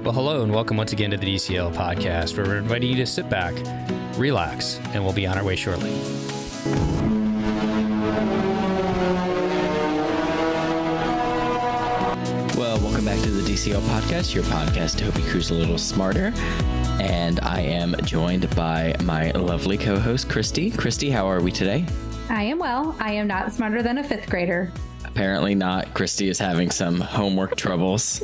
Well, hello and welcome once again to the DCL Podcast, where we're inviting you to sit back, relax, and we'll be on our way shortly. Well, welcome back to the DCL Podcast, your podcast to help you cruise a little smarter. And I am joined by my lovely co-host, Christy. Christy, how are we today? I am well. I am not smarter than a fifth grader. Apparently not. Christy is having some homework troubles.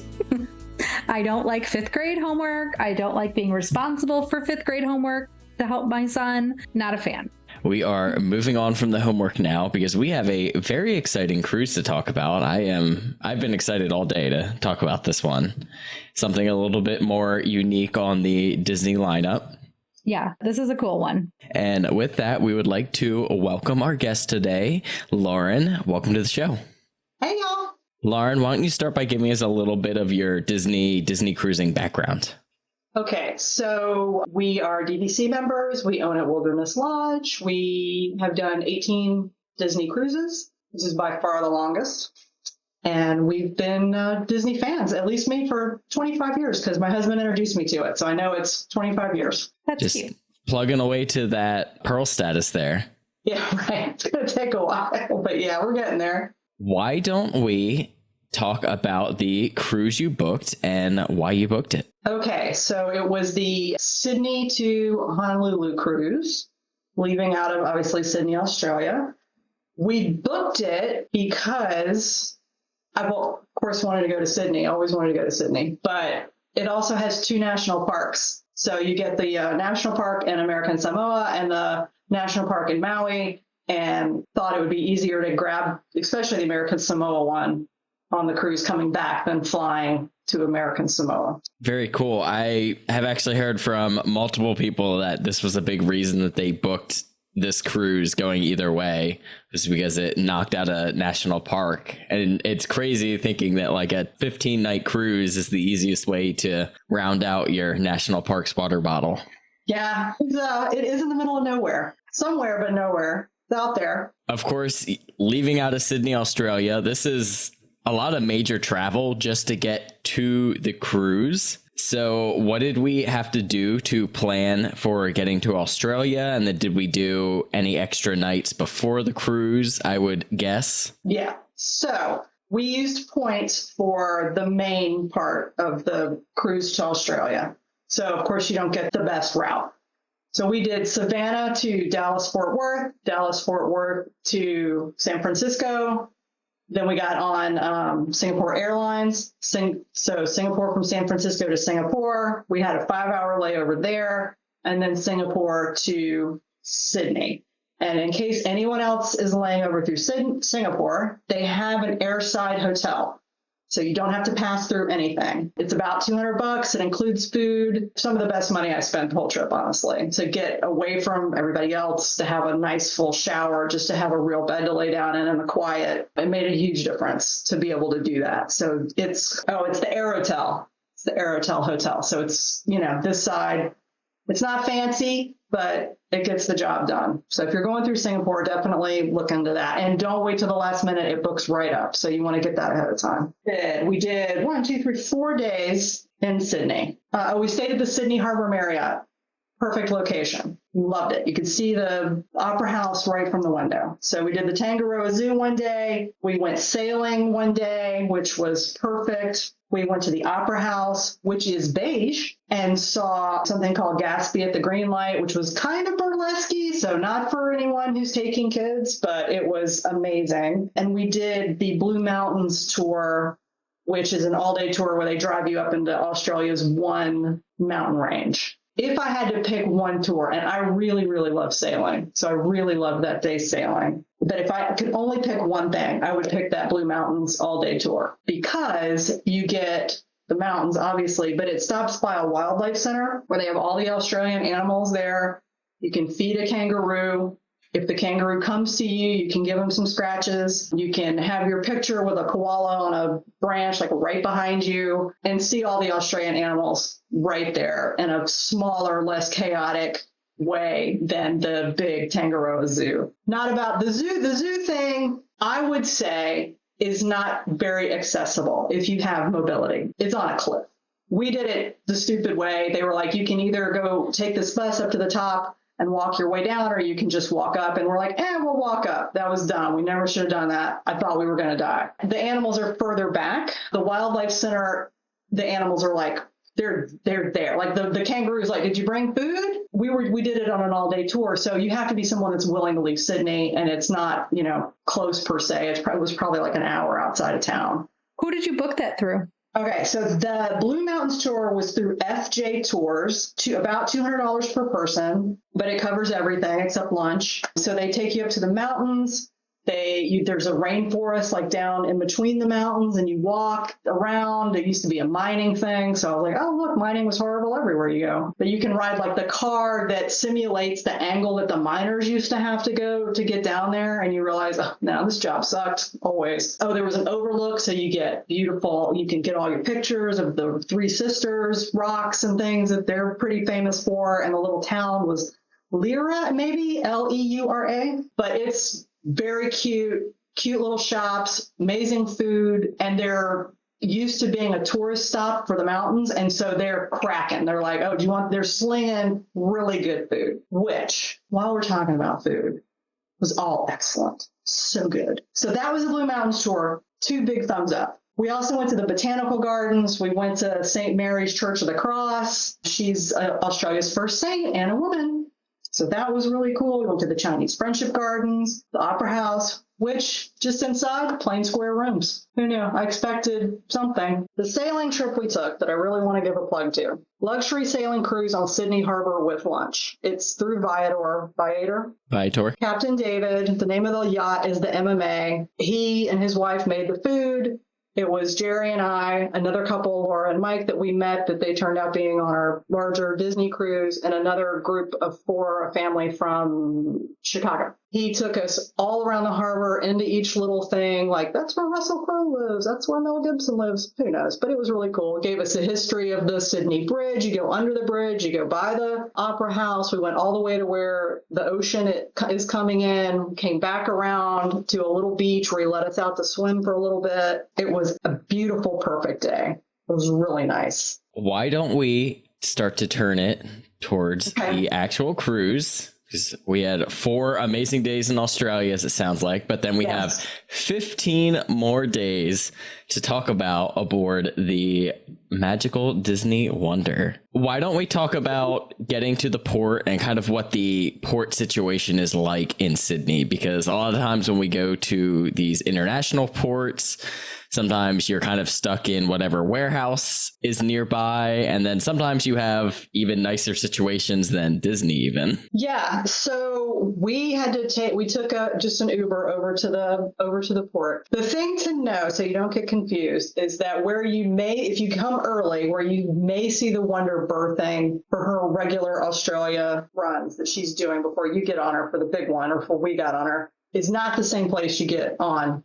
I don't like fifth grade homework. I don't like being responsible for fifth grade homework to help my son. Not a fan. We are moving on from the homework now because we have a very exciting cruise to talk about. I've been excited all day to talk about this one. Something a little bit more unique on the Disney lineup. Yeah, this is a cool one. And with that, we would like to welcome our guest today, Lauren. Welcome to the show. Hey, y'all. Lauren, why don't you start by giving us a little bit of your Disney cruising background? Okay, so we are DVC members. We own at Wilderness Lodge. We have done 18 Disney cruises. This is by far the longest. And we've been Disney fans, at least me, for 25 years because my husband introduced me to it. So I know it's 25 years. That's Just cute. Plugging away to that Pearl status there. Yeah, right. It's going to take a while, but yeah, we're getting there. Why don't we talk about the cruise you booked and why you booked it? Okay, so it was the Sydney to Honolulu cruise, leaving out of, obviously, Sydney, Australia. We booked it because of course, wanted to go to Sydney. Always wanted to go to Sydney. But it also has two national parks. So you get the national park in American Samoa and the national park in Maui, and thought it would be easier to grab, especially the American Samoa one, on the cruise coming back than flying to American Samoa. Very cool. I have actually heard from multiple people that this was a big reason that they booked this cruise going either way, was because it knocked out a national park. And it's crazy thinking that like a 15-night cruise is the easiest way to round out your national park's water bottle. Yeah, it is in the middle of nowhere. Somewhere, but nowhere. It's out there. Of course, leaving out of Sydney, Australia, this is a lot of major travel just to get to the cruise. So what did we have to do to plan for getting to Australia? And then did we do any extra nights before the cruise, I would guess? Yeah. So we used points for the main part of the cruise to Australia. So, of course, you don't get the best route. So we did Savannah to Dallas-Fort Worth, Dallas-Fort Worth to San Francisco. Then we got on Singapore Airlines. So Singapore from San Francisco to Singapore. We had a 5-hour layover there. And then Singapore to Sydney. And in case anyone else is laying over through Singapore, they have an airside hotel. So you don't have to pass through anything. It's about $200. It includes food. Some of the best money I spent the whole trip, honestly, to get away from everybody else, to have a nice full shower, just to have a real bed to lay down in the quiet. It made a huge difference to be able to do that. So it's the Aerotel. It's the Aerotel Hotel. So it's, this side, it's not fancy, but it gets the job done. So if you're going through Singapore, definitely look into that. And don't wait till the last minute. It books right up. So you want to get that ahead of time. We did 4 days in Sydney. We stayed at the Sydney Harbor Marriott. Perfect location. Loved it. You could see the Opera House right from the window. So we did the Tangaroa Zoo one day. We went sailing one day, which was perfect. We went to the Opera House, which is beige, and saw something called Gatsby at the Green Light, which was kind of burlesque, so not for anyone who's taking kids, but it was amazing. And we did the Blue Mountains tour, which is an all-day tour where they drive you up into Australia's one mountain range. If I had to pick one tour, and I really, really love sailing, so I really love that day sailing. But if I could only pick one thing, I would pick that Blue Mountains all-day tour because you get the mountains, obviously, but it stops by a wildlife center where they have all the Australian animals there. You can feed a kangaroo. If the kangaroo comes to you, you can give him some scratches. You can have your picture with a koala on a branch, like right behind you, and see all the Australian animals right there in a smaller, less chaotic way than the big Tangaroa Zoo. Not about the zoo. The zoo thing, I would say, is not very accessible if you have mobility. It's on a cliff. We did it the stupid way. They were like, you can either go take this bus up to the top and walk your way down, or you can just walk up. And we're like, we'll walk up. That was dumb. We never should have done that. I thought we were going to die. The animals are further back. The wildlife center, the animals are like, they're there. Like the kangaroo's like, did you bring food? We did it on an all-day tour. So you have to be someone that's willing to leave Sydney, and it's not, close per se. It was probably like an hour outside of town. Who did you book that through? Okay, so the Blue Mountains tour was through FJ Tours, to about $200 per person, but it covers everything except lunch. So they take you up to the mountains. There's a rainforest like down in between the mountains, and you walk around. It used to be a mining thing, so I was like, oh look, mining was horrible everywhere you go. But you can ride like the car that simulates the angle that the miners used to have to go to get down there, and you realize, oh no, this job sucked always. Oh, there was an overlook, so you can get all your pictures of the Three Sisters rocks and things that they're pretty famous for, and the little town was Leura, maybe Leura, but it's very cute little shops, amazing food, and they're used to being a tourist stop for the mountains, and so they're cracking. They're like, oh, they're slinging really good food, which, while we're talking about food, was all excellent. So good. So that was the Blue Mountains tour. 2 big thumbs up. We also went to the Botanical Gardens. We went to St. Mary's Church of the Cross. She's Australia's first saint and a woman. So that was really cool. We went to the Chinese Friendship Gardens, the Opera House, which just inside, plain square rooms. Who knew? I expected something. The sailing trip we took that I really want to give a plug to. Luxury sailing cruise on Sydney Harbor with lunch. It's through Viator. Captain David. The name of the yacht is the MMA. He and his wife made the food. It was Jerry and I, another couple, Laura and Mike, that we met that they turned out being on our larger Disney cruise, and another group of 4, a family from Chicago. He took us all around the harbor into each little thing, like, that's where Russell Crowe lives, that's where Mel Gibson lives, who knows? But it was really cool. It gave us a history of the Sydney Bridge. You go under the bridge, you go by the Opera House. We went all the way to where the ocean is coming in, came back around to a little beach where he let us out to swim for a little bit. It was a beautiful, perfect day. It was really nice. Why don't we start to turn it towards the actual cruise? Because we had 4 amazing days in Australia, as it sounds like, but then we have 15 more days to talk about aboard the magical Disney Wonder. Why don't we talk about getting to the port and kind of what the port situation is like in Sydney? Because a lot of times when we go to these international ports, sometimes you're kind of stuck in whatever warehouse is nearby. And then sometimes you have even nicer situations than Disney even. Yeah. So we took just an Uber over to the port. The thing to know, so you don't get confused, is that if you come early, where you may see the Wonder berthing for her regular Australia runs that she's doing before you get on her for the big one, or before we got on her, is not the same place you get on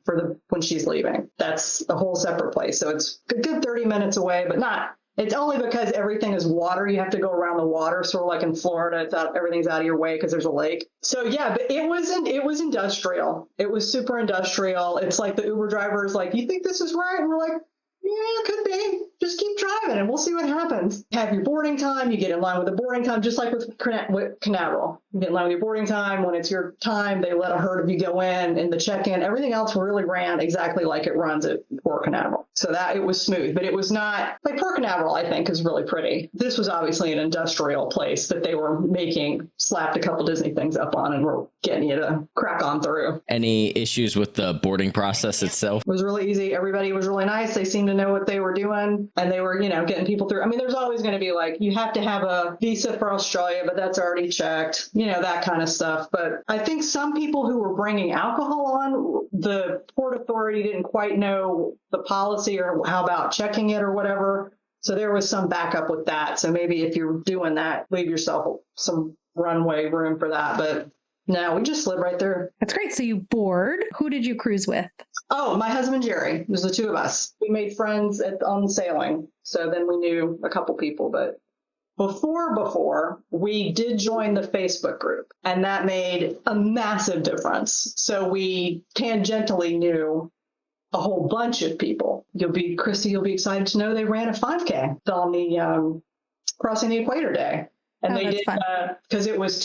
when she's leaving. That's a whole separate place. So it's a good 30 minutes away, but not. It's only because everything is water. You have to go around the water. Sort of like in Florida, everything's out of your way because there's a lake. So yeah, but it was industrial. It was super industrial. It's like the Uber driver is like, you think this is right? And we're like, yeah, it could be. Just keep driving and we'll see what happens. Have your boarding time. You get in line with the boarding time, just like with Canaveral. You get in line with your boarding time. When it's your time, they let a herd of you go in the check-in. Everything else really ran exactly like it runs at Port Canaveral. So that it was smooth, but it was not like Port Canaveral, I think, is really pretty. This was obviously an industrial place that they were slapped a couple Disney things up on and were getting you to crack on through. Any issues with the boarding process itself? It was really easy. Everybody was really nice. They seemed to know what they were doing, and they were, getting people through. I mean, there's always going to be like, you have to have a visa for Australia, but that's already checked, that kind of stuff. But I think some people who were bringing alcohol on, the Port Authority didn't quite know the policy or how about checking it or whatever. So there was some backup with that. So maybe if you're doing that, leave yourself some runway room for that. But no, we just slid right through. That's great. So you board. Who did you cruise with? Oh, my husband, Jerry. It was the 2 of us. We made friends on sailing. So then we knew a couple people. But before, we did join the Facebook group. And that made a massive difference. So we tangentially knew a whole bunch of people. Christy, you'll be excited to know they ran a 5K on the Crossing the Equator Day. And they did, because it was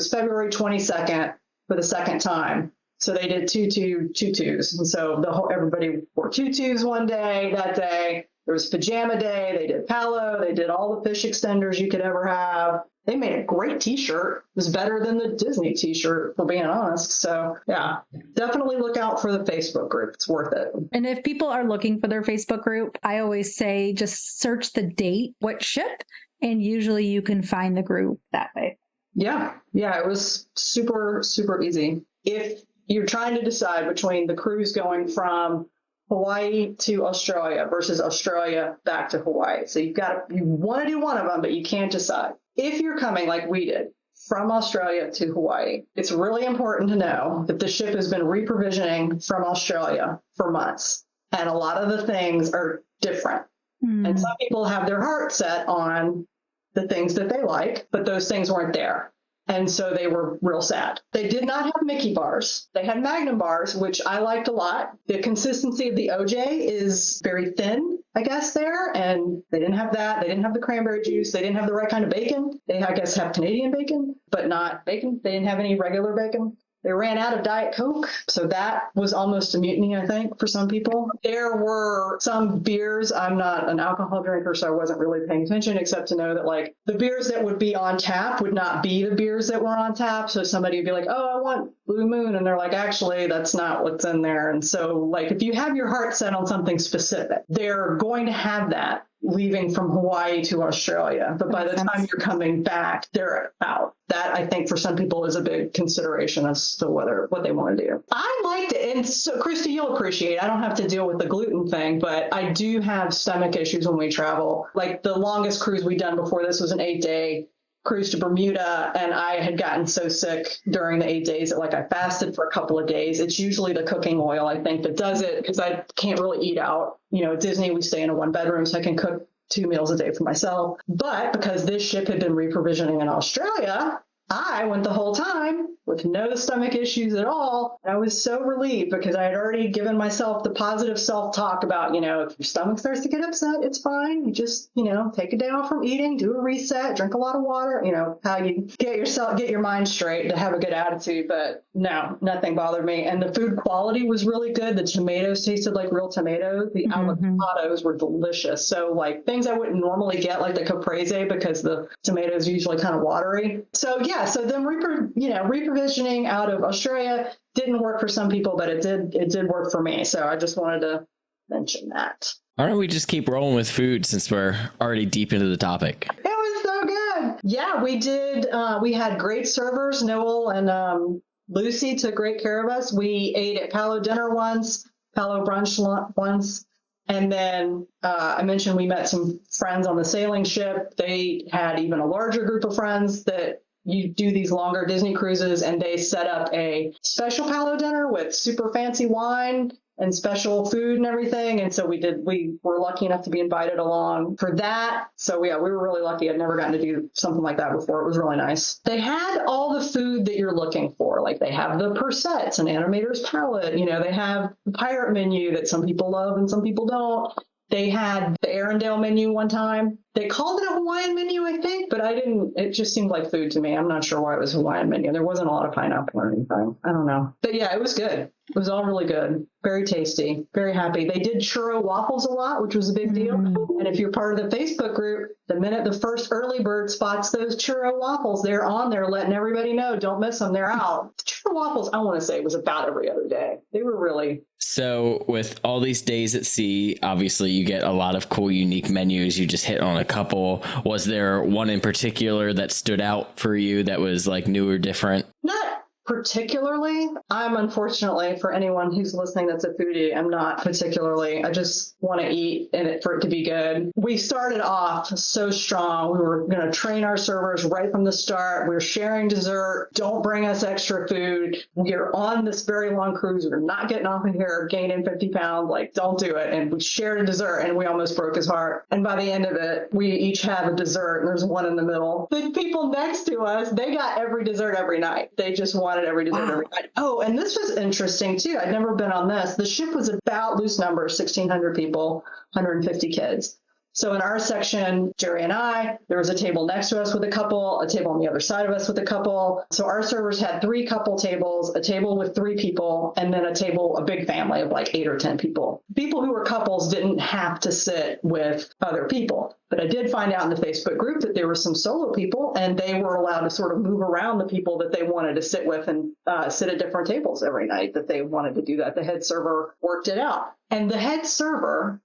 February 22nd for the second time. So they did tutus. And so everybody wore tutus one day, that day. There was pajama day. They did palo. They did all the fish extenders you could ever have. They made a great t-shirt. It was better than the Disney t-shirt, for being honest. So yeah, definitely look out for the Facebook group. It's worth it. And if people are looking for their Facebook group, I always say just search the date, what ship, and usually you can find the group that way. Yeah, it was super, super easy. If you're trying to decide between the cruise going from Hawaii to Australia versus Australia back to Hawaii. So you want to do one of them, but you can't decide. If you're coming like we did from Australia to Hawaii, it's really important to know that the ship has been reprovisioning from Australia for months. And a lot of the things are different. And some people have their heart set on the things that they like, but those things weren't there. And so they were real sad. They did not have Mickey bars. They had Magnum bars, which I liked a lot. The consistency of the OJ is very thin, I guess, there. And they didn't have that. They didn't have the cranberry juice. They didn't have the right kind of bacon. They, I guess, have Canadian bacon, but not bacon. They didn't have any regular bacon. They ran out of Diet Coke, so that was almost a mutiny, I think, for some people. There were some beers. I'm not an alcohol drinker, so I wasn't really paying attention, except to know that, like, the beers that would be on tap would not be the beers that were on tap. So somebody would be like, oh, I want Blue Moon. And they're like, actually, that's not what's in there. And so, like, if you have your heart set on something specific, they're going to have that leaving from Hawaii to Australia. But by the time you're coming back, they're out. That, I think, for some people is a big consideration as to what they want to do. I liked it. And so, Christy, you'll appreciate, I don't have to deal with the gluten thing, but I do have stomach issues when we travel. Like, the longest cruise we'd done before this was an 8-day cruise to Bermuda, and I had gotten so sick during the 8 days that, like, I fasted for a couple of days. It's usually the cooking oil, I think, that does it, because I can't really eat out. You know, at Disney, we stay in a 1-bedroom, so I can cook 2 meals a day for myself. But because this ship had been reprovisioning in Australia, I went the whole time with no stomach issues at all. I was so relieved because I had already given myself the positive self-talk about, you know, if your stomach starts to get upset, it's fine. You just, you know, take a day off from eating, do a reset, drink a lot of water, you know, how you get your mind straight to have a good attitude. But no, nothing bothered me. And the food quality was really good. The tomatoes tasted like real tomatoes. The avocados were delicious. So, like, things I wouldn't normally get, like the caprese, because the tomatoes are usually kind of watery. So yeah, so then reprovisioning out of Australia didn't work for some people, but it did work for me. So I just wanted to mention that. Why don't we just keep rolling with food since we're already deep into the topic? It was so good. Yeah, we did. We had great servers. Noel and Lucy took great care of us. We ate at Palo dinner once, Palo brunch once. And then I mentioned we met some friends on the sailing ship. They had even a larger group of friends that you do these longer Disney cruises, and they set up a special Palo dinner with super fancy wine and special food and everything. And so we were lucky enough to be invited along for that. So yeah, we were really lucky. I'd never gotten to do something like that before. It was really nice. They had all the food that you're looking for. Like, they have the Persettes, an animator's palette. You know, they have the pirate menu that some people love and some people don't. They had the Arendelle menu one time. They called it a Hawaiian menu, I think, but it just seemed like food to me. I'm not sure why it was a Hawaiian menu. There wasn't a lot of pineapple or anything. I don't know. But yeah, it was good. It was all really good. Very tasty. Very happy. They did churro waffles a lot, which was a big deal. And if you're part of the Facebook group, the minute the first early bird spots those churro waffles, they're on there letting everybody know, don't miss them. They're out. The churro waffles, I want to say, was about every other day. They were really... So with all these days at sea, obviously you get a lot of cool, unique menus. You just hit on a couple. Was there one in particular that stood out for you that was like new or different? Not particularly. I'm, unfortunately, for anyone who's listening that's a foodie, I'm not particularly. I just want to eat and for it to be good. We started off so strong. We were going to train our servers right from the start. We were sharing dessert. Don't bring us extra food. We're on this very long cruise. We're not getting off of here gaining 50 pounds. Like, don't do it. And we shared a dessert, and we almost broke his heart. And by the end of it, we each had a dessert, and there's one in the middle. The people next to us, they got every dessert every night. They just wanted at every dessert every night. Oh, and this was interesting too. I'd never been on this. The ship was about, loose numbers, 1,600 people, 150 kids. So in our section, Jerry and I, there was a table next to us with a couple, a table on the other side of us with a couple. So our servers had 3 couple tables, a table with 3 people, and then a table, a big family of like 8 or 10 people. People who were couples didn't have to sit with other people. But I did find out in the Facebook group that there were some solo people, and they were allowed to sort of move around the people that they wanted to sit with and sit at different tables every night that they wanted to do that. The head server worked it out. And the head server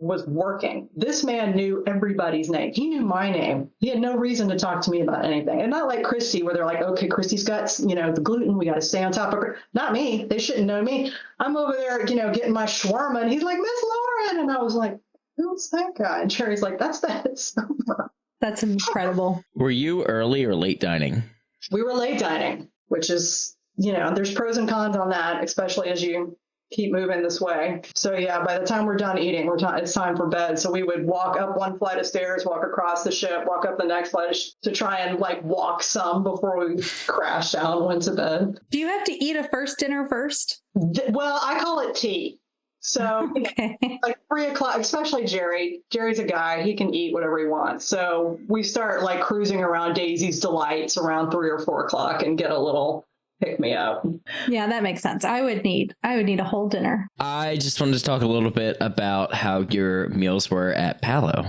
was working. This man knew everybody's name. He knew my name. He had no reason to talk to me about anything. And not like Christy, where they're like, okay, Christy's got, the gluten. We got to stay on top of her. Not me. They shouldn't know me. I'm over there, getting my shawarma. And he's like, Miss Lauren. And I was like, who's that guy? And Sherry's like, that's the head server. That's incredible. Were you early or late dining? We were late dining, which is, there's pros and cons on that, especially as you keep moving this way. So yeah, by the time we're done eating, it's time for bed. So we would walk up one flight of stairs, walk across the ship, walk up the next flight to try and walk some before we crashed down and went to bed. Do you have to eat a first dinner first? Well, I call it tea. So okay. 3:00, especially Jerry. Jerry's a guy, he can eat whatever he wants. So we start cruising around Daisy's Delights around 3 or 4 o'clock and get a little pick me up. Yeah, that makes sense. I would need a whole dinner. I just wanted to talk a little bit about how your meals were at Palo.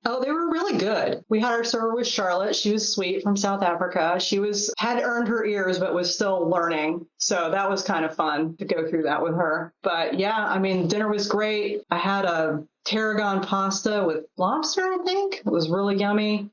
Oh, they were really good. We had our server with Charlotte. She was sweet from South Africa. She had earned her ears, but was still learning. So that was kind of fun to go through that with her. But yeah, dinner was great. I had a tarragon pasta with lobster, I think. It was really yummy.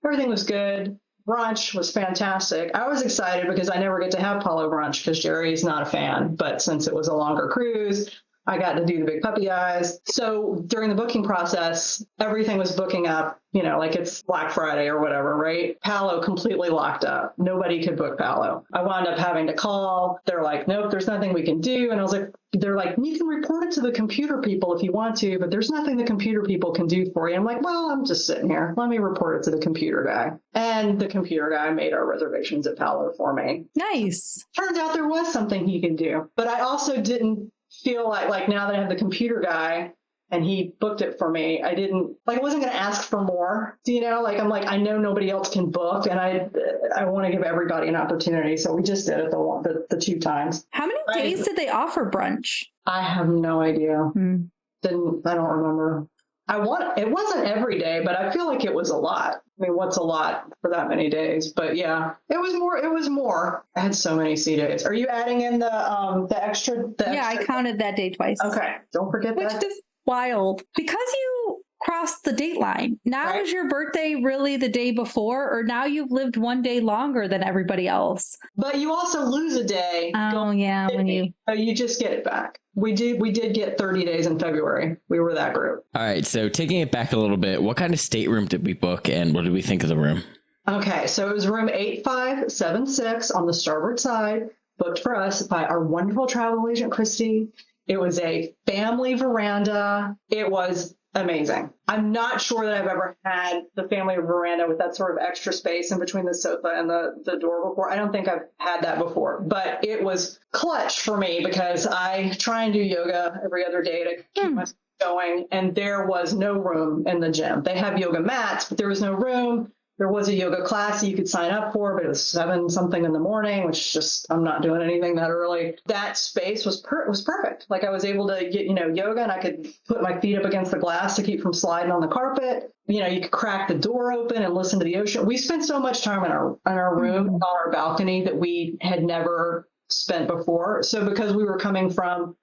Everything was good. Brunch was fantastic. I was excited because I never get to have Palo brunch because Jerry's not a fan. But since it was a longer cruise, I got to do the big puppy eyes. So during the booking process, everything was booking up, like it's Black Friday or whatever, right? Palo completely locked up. Nobody could book Palo. I wound up having to call. They're like, nope, there's nothing we can do. And I was like, they're like, you can report it to the computer people if you want to, but there's nothing the computer people can do for you. I'm like, well, I'm just sitting here. Let me report it to the computer guy. And the computer guy made our reservations at Palo for me. Nice. Turns out there was something he can do. But I also didn't feel like now that I have the computer guy and he booked it for me, I wasn't going to ask for more. I'm like, I know nobody else can book and I want to give everybody an opportunity. So we just did it the 2 times. How many days did they offer brunch? I have no idea. I don't remember. It wasn't every day, but I feel like it was a lot. What's a lot for that many days? But yeah, it was more. I had so many sea days. Are you adding in the extra? I counted that day twice. Okay. Don't forget that. Which is wild. Because you crossed the date line. Now right. Is your birthday really the day before, or now you've lived one day longer than everybody else? But you also lose a day. Oh yeah. You just get it back. We did get 30 days in February. We were that group. All right. So taking it back a little bit, what kind of stateroom did we book and what did we think of the room? Okay. So it was room 8576 on the starboard side, booked for us by our wonderful travel agent, Christy. It was a family veranda. It was amazing. I'm not sure that I've ever had the family veranda with that sort of extra space in between the sofa and the door before. I don't think I've had that before, but it was clutch for me because I try and do yoga every other day to keep myself going. And there was no room in the gym. They have yoga mats, but there was no room. There was a yoga class that you could sign up for, but it was 7-something in the morning, which just, I'm not doing anything that early. That space was perfect. I was able to get, yoga, and I could put my feet up against the glass to keep from sliding on the carpet. You could crack the door open and listen to the ocean. We spent so much time in our room, on our balcony, that we had never spent before. So because we were coming from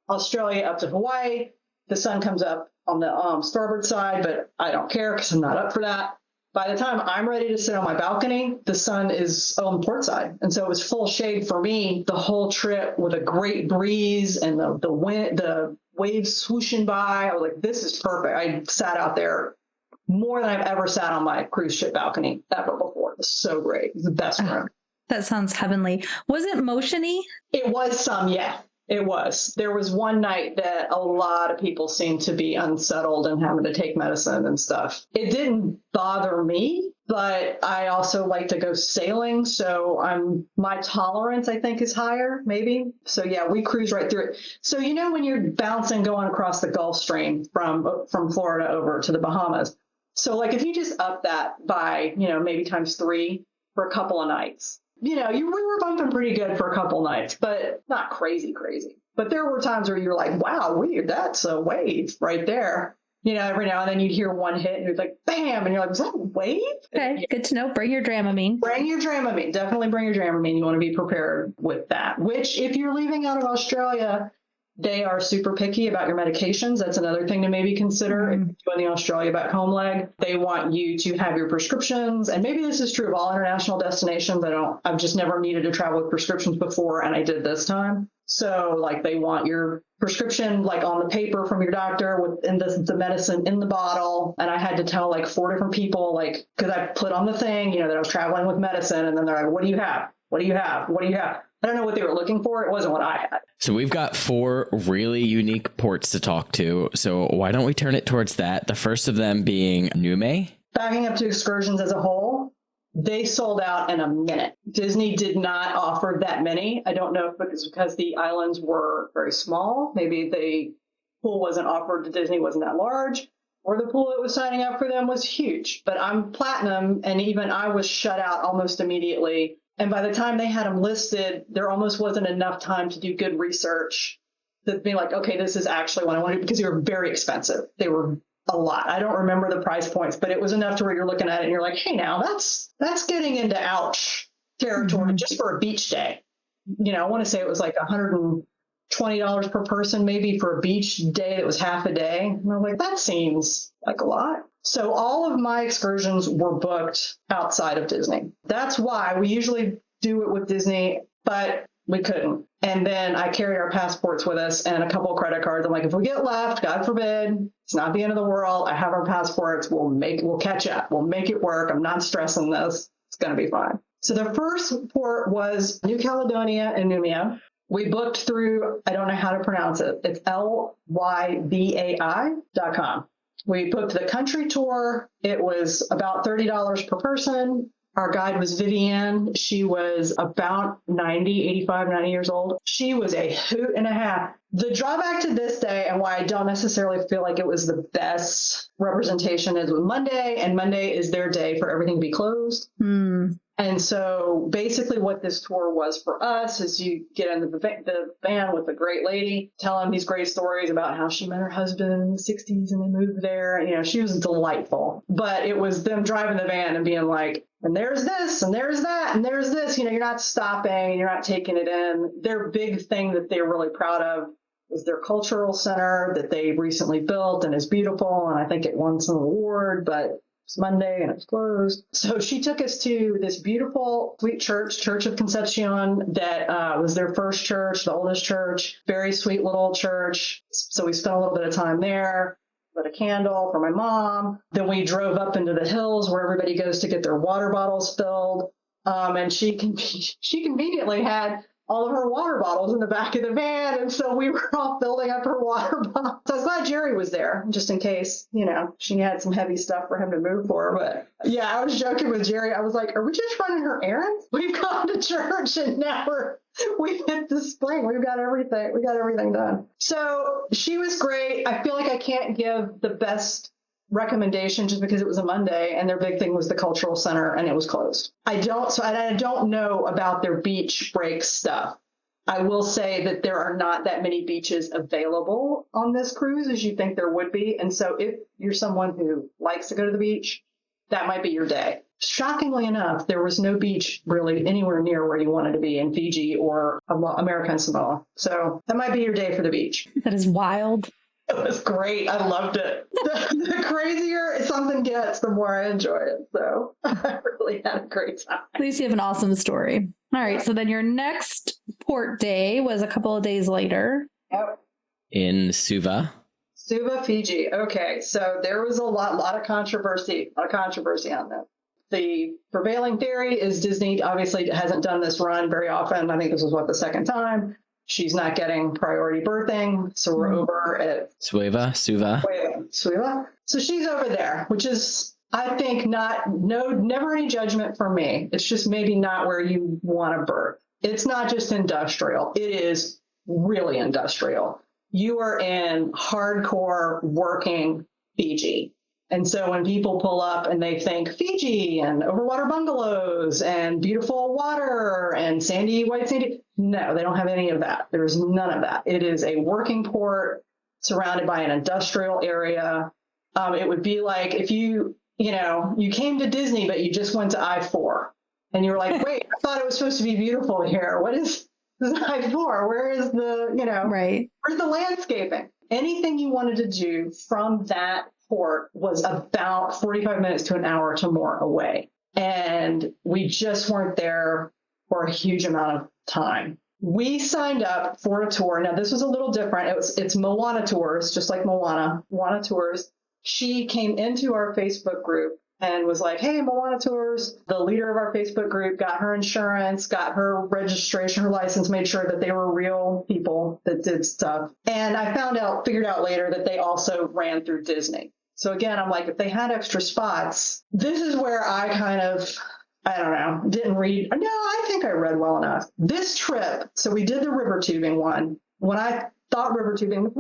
Australia up to Hawaii, the sun comes up on the starboard side, but I don't care because I'm not up for that. By the time I'm ready to sit on my balcony, the sun is on port side. And so it was full shade for me the whole trip with a great breeze and the wind, the waves swooshing by. I was like, this is perfect. I sat out there more than I've ever sat on my cruise ship balcony ever before. It was so great. It was the best room. That sounds heavenly. Was it motion-y? It was some, yeah. It was. There was one night that a lot of people seemed to be unsettled and having to take medicine and stuff. It didn't bother me, but I also like to go sailing. So my tolerance, I think, is higher, maybe. So yeah, we cruise right through it. So, when you're bouncing going across the Gulf Stream from Florida over to the Bahamas. So like if you just up that by, maybe times 3 for a couple of nights. We were bumping pretty good for a couple nights, but not crazy. But there were times where you're like, wow, that's a wave right there. Every now and then you'd hear one hit and you're like, bam. And you're like, was that a wave? Okay, good to know. Bring your Dramamine. Definitely bring your Dramamine. You want to be prepared with that, which if you're leaving out of Australia, they are super picky about your medications. That's another thing to maybe consider. If you're doing the Australia back home leg, they want you to have your prescriptions. And maybe this is true of all international destinations. I've just never needed to travel with prescriptions before, and I did this time. So like they want your prescription like on the paper from your doctor and the medicine in the bottle. And I had to tell like 4 different people, like, because I put on the thing, that I was traveling with medicine. And then they're like, what do you have? What do you have? What do you have? I don't know what they were looking for. It wasn't what I had. So we've got 4 really unique ports to talk to. So why don't we turn it towards that? The first of them being Nume. Backing up to excursions as a whole, they sold out in a minute. Disney did not offer that many. I don't know if it's because the islands were very small. Maybe the pool wasn't offered to Disney, wasn't that large, or the pool that was signing up for them was huge. But I'm platinum, and even I was shut out almost immediately. And by the time they had them listed, there almost wasn't enough time to do good research to be like, okay, this is actually what I want to do, because they were very expensive. They were a lot. I don't remember the price points, but it was enough to where you're looking at it and you're like, hey, now that's getting into ouch territory just for a beach day. I want to say it was like $120 per person, maybe for a beach day that was half a day. And I'm like, that seems like a lot. So all of my excursions were booked outside of Disney. That's why we usually do it with Disney, but we couldn't. And then I carried our passports with us and a couple of credit cards. I'm like, if we get left, God forbid, it's not the end of the world. I have our passports. We'll catch up. We'll make it work. I'm not stressing this. It's going to be fine. So the first port was New Caledonia and Noumea. We booked through, I don't know how to pronounce it. It's lybai.com. We booked the country tour. It was about $30 per person. Our guide was Vivienne. She was about 90 years old. She was a hoot and a half. The drawback to this day, and why I don't necessarily feel like it was the best representation, is with Monday, and Monday is their day for everything to be closed. And so basically what this tour was for us is you get in the van with a great lady, tell them these great stories about how she met her husband in the 60s and they moved there. She was delightful. But it was them driving the van and being like, and there's this, and there's that, and there's this. You're not stopping, you're not taking it in. Their big thing that they're really proud of is their cultural center that they recently built and is beautiful. And I think it won some award, but it's Monday and it's closed. So she took us to this beautiful, sweet church, Church of Concepcion, that was their first church, the oldest church, very sweet little church. So we spent a little bit of time there, lit a candle for my mom. Then we drove up into the hills where everybody goes to get their water bottles filled. And she conveniently had all of her water bottles in the back of the van. And so we were all filling up her water bottles. So I was glad Jerry was there, just in case, she had some heavy stuff for him to move for. But yeah, I was joking with Jerry. I was like, are we just running her errands? We've gone to church and now we hit the spring. We've got everything. We got everything done. So she was great. I feel like I can't give the best recommendation just because it was a Monday and their big thing was the cultural center and it was closed. I don't know about their beach break stuff. I will say that there are not that many beaches available on this cruise as you think there would be. And so if you're someone who likes to go to the beach, that might be your day. Shockingly enough, there was no beach really anywhere near where you wanted to be in Fiji or American Samoa. So that might be your day for the beach. That is wild. It was great. I loved it. The crazier something gets, the more I enjoy it. So I really had a great time. At least you have an awesome story. All right. So then your next port day was a couple of days later. Yep. In Suva, Fiji. Okay. So there was a lot of controversy on this. The prevailing theory is Disney obviously hasn't done this run very often. I think this was the second time. She's not getting priority birthing. So we're over at Suva. Suva. So she's over there, which is, I think, never any judgment from me. It's just maybe not where you want to birth. It's not just industrial. It is really industrial. You are in hardcore working Fiji. And so when people pull up and they think Fiji and overwater bungalows and beautiful water and white sandy, no, they don't have any of that. There's none of that. It is a working port surrounded by an industrial area. It would be like if you came to Disney, but you just went to I-4 and you were like, wait, I thought it was supposed to be beautiful here. What is I-4? Where is where's the landscaping? Anything you wanted to do from that port was about 45 minutes to an hour to more away. And we just weren't there for a huge amount of time. We signed up for a tour. Now, this was a little different. It's Moana Tours, just like Moana Tours. She came into our Facebook group and was like, hey, Moana Tours. The leader of our Facebook group got her insurance, got her registration, her license, made sure that they were real people that did stuff. And I figured out later that they also ran through Disney. So again, I'm like, if they had extra spots, this is where I kind of, I don't know, didn't read. No, I think I read well enough. This trip, so we did the river tubing one. When I thought river tubing,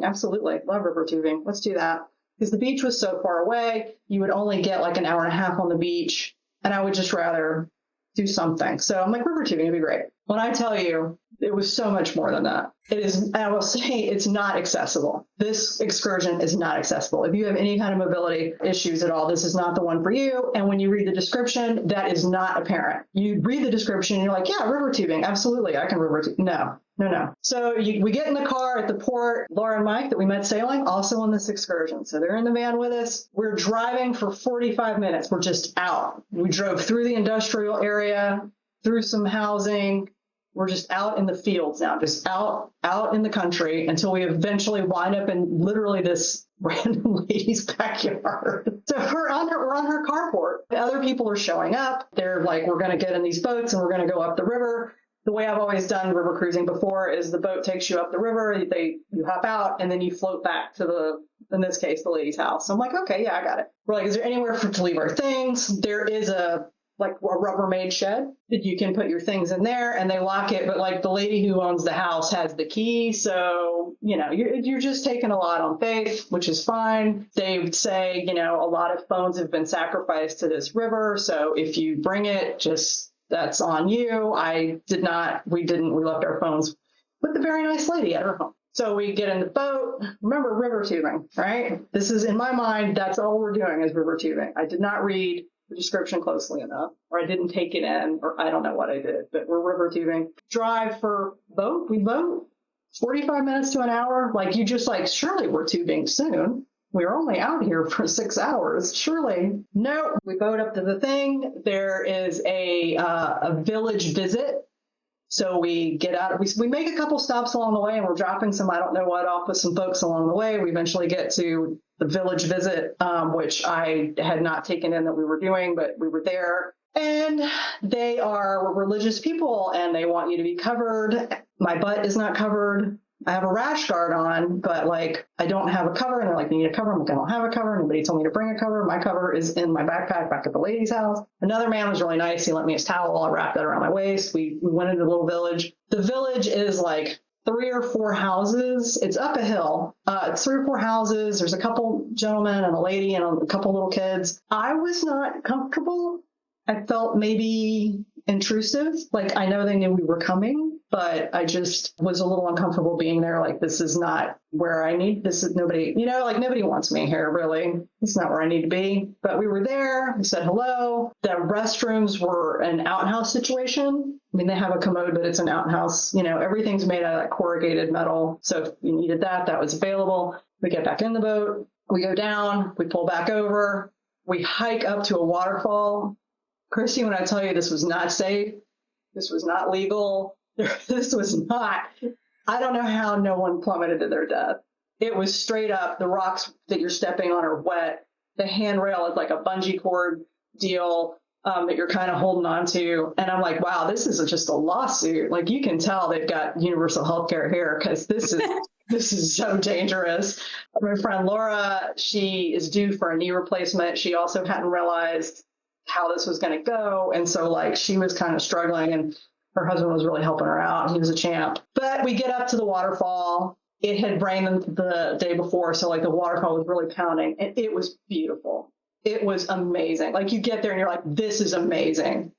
absolutely. Love river tubing. Let's do that. Because the beach was so far away, you would only get like an hour and a half on the beach, and I would just rather do something. So I'm like, river tubing would be great. When I tell you, it was so much more than that. It is, I will say, it's not accessible. This excursion is not accessible. If you have any kind of mobility issues at all, this is not the one for you. And when you read the description, that is not apparent. You read the description, and you're like, yeah, river tubing, absolutely, I can river tube. No. So we get in the car at the port. Laura and Mike that we met sailing, also on this excursion. So they're in the van with us. We're driving for 45 minutes. We're just out. We drove through the industrial area, through some housing. We're just out in the fields now, just out in the country until we eventually wind up in literally this random lady's backyard. So we're on her carport. Other people are showing up. They're like, we're going to get in these boats and we're going to go up the river. The way I've always done river cruising before is the boat takes you up the river, you hop out, and then you float back to in this case, the lady's house. So I'm like, okay, yeah, I got it. We're like, is there anywhere to leave our things? There is a Rubbermaid shed that you can put your things in there and they lock it. But like the lady who owns the house has the key. So, you're just taking a lot on faith, which is fine. They say, a lot of phones have been sacrificed to this river. So if you bring it, that's on you. We left our phones with the very nice lady at her home. So we get in the boat. Remember, river tubing, right? This is, in my mind, that's all we're doing is river tubing. I did not read the description closely enough, or I didn't take it in, or I don't know what I did, but we're river tubing. Drive we boat 45 minutes to an hour. Like, you just like, surely we're tubing soon. We're only out here for 6 hours. Surely. No, we boat up to the thing. There is a village visit. So we get out, we make a couple stops along the way, and we're dropping some, I don't know what, off with some folks along the way. We eventually get to the village visit, which I had not taken in that we were doing, but we were there. And they are religious people, and they want you to be covered. My butt is not covered. I have a rash guard on, but like, I don't have a cover. And they're like, you need a cover. I'm like, I don't have a cover. Nobody told me to bring a cover. My cover is in my backpack back at the lady's house. Another man was really nice. He lent me his towel. I wrapped that around my waist. We went into the little village. The village is like 3 or 4 houses. It's up a hill. It's 3 or 4 houses. There's a couple gentlemen and a lady and a couple little kids. I was not comfortable. I felt maybe intrusive. Like, I know they knew we were coming, but I just was a little uncomfortable being there. Like, this is not where this is nobody, nobody wants me here, really. It's not where I need to be. But we were there. We said hello. The restrooms were an outhouse situation. I mean, they have a commode, but it's an outhouse. Everything's made out of corrugated metal. So if you needed that was available. We get back in the boat. We go down. We pull back over. We hike up to a waterfall. Christy, when I tell you this was not safe, this was not legal, this was not, I don't know how no one plummeted to their death. It was straight up, the rocks that you're stepping on are wet. The handrail is like a bungee cord deal. that you're kind of holding on to. And I'm like, wow, this is just a lawsuit. Like, you can tell they've got universal health care here, because this is so dangerous. My friend Laura, she is due for a knee replacement. She also hadn't realized how this was going to go. And so, like, she was kind of struggling, and her husband was really helping her out. He was a champ. But we get up to the waterfall. It had rained the day before, so, like, the waterfall was really pounding, and it was beautiful. It was amazing. Like, you get there and you're like, this is amazing.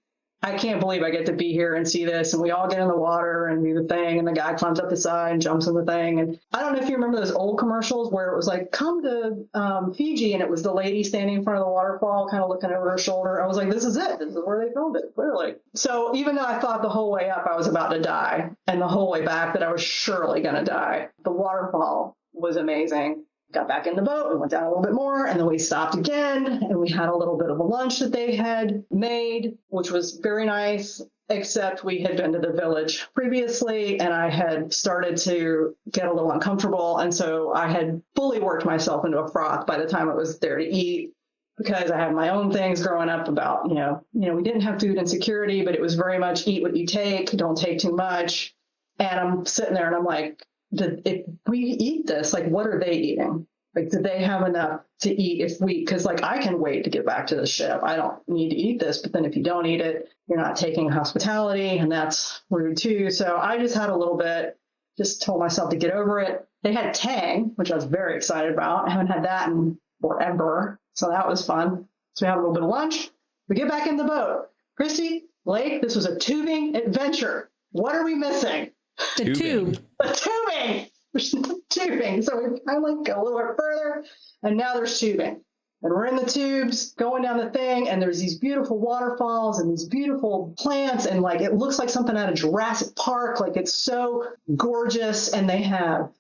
I can't believe I get to be here and see this. And we all get in the water and do the thing. And the guy climbs up the side and jumps in the thing. And I don't know if you remember those old commercials where it was like, come to Fiji. And it was the lady standing in front of the waterfall, kind of looking over her shoulder. I was like, this is it. This is where they filmed it, clearly. So even though I thought the whole way up I was about to die, and the whole way back that I was surely going to die, the waterfall was amazing. Got back in the boat, we went down a little bit more, and then we stopped again, and we had a little bit of a lunch that they had made, which was very nice, except we had been to the village previously, and I had started to get a little uncomfortable, and so I had fully worked myself into a froth by the time it was there to eat, because I had my own things growing up about, we didn't have food insecurity, but it was very much eat what you take, don't take too much. And I'm sitting there and I'm like, if we eat this, like, what are they eating? Like, do they have enough to eat because, like, I can wait to get back to the ship. I don't need to eat this, but then if you don't eat it, you're not taking hospitality, and that's rude too. So I just had a little bit, just told myself to get over it. They had tang, which I was very excited about. I haven't had that in forever. So that was fun. So we had a little bit of lunch. We get back in the boat. Christy, Blake, this was a tubing adventure. What are we missing? The tube. The tubing. There's no tubing. So we kind of like go a little bit further, and now there's tubing. And we're in the tubes going down the thing, and there's these beautiful waterfalls and these beautiful plants, and like it looks like something out of Jurassic Park. Like, it's so gorgeous, and they have,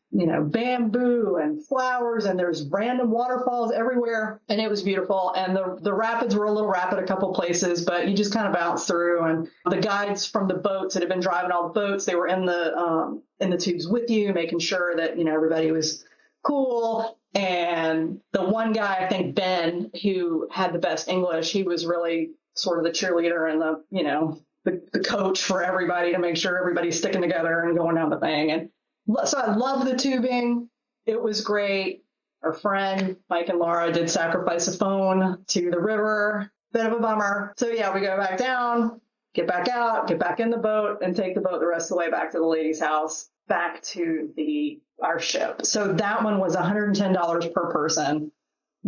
bamboo and flowers, and there's random waterfalls everywhere, and it was beautiful. And the rapids were a little rapid a couple places, but you just kind of bounce through. And the guides from the boats that had been driving all the boats, they were in the tubes with you, making sure that everybody was cool. And the one guy, I think Ben, who had the best English, he was really sort of the cheerleader and the coach for everybody to make sure everybody's sticking together and going down the thing. And so I love the tubing. It was great. Our friend Mike and Laura did sacrifice a phone to the river. Bit of a bummer. So yeah, we go back down, get back out, get back in the boat, and take the boat the rest of the way back to the lady's house, back to our ship. So that one was $110 per person.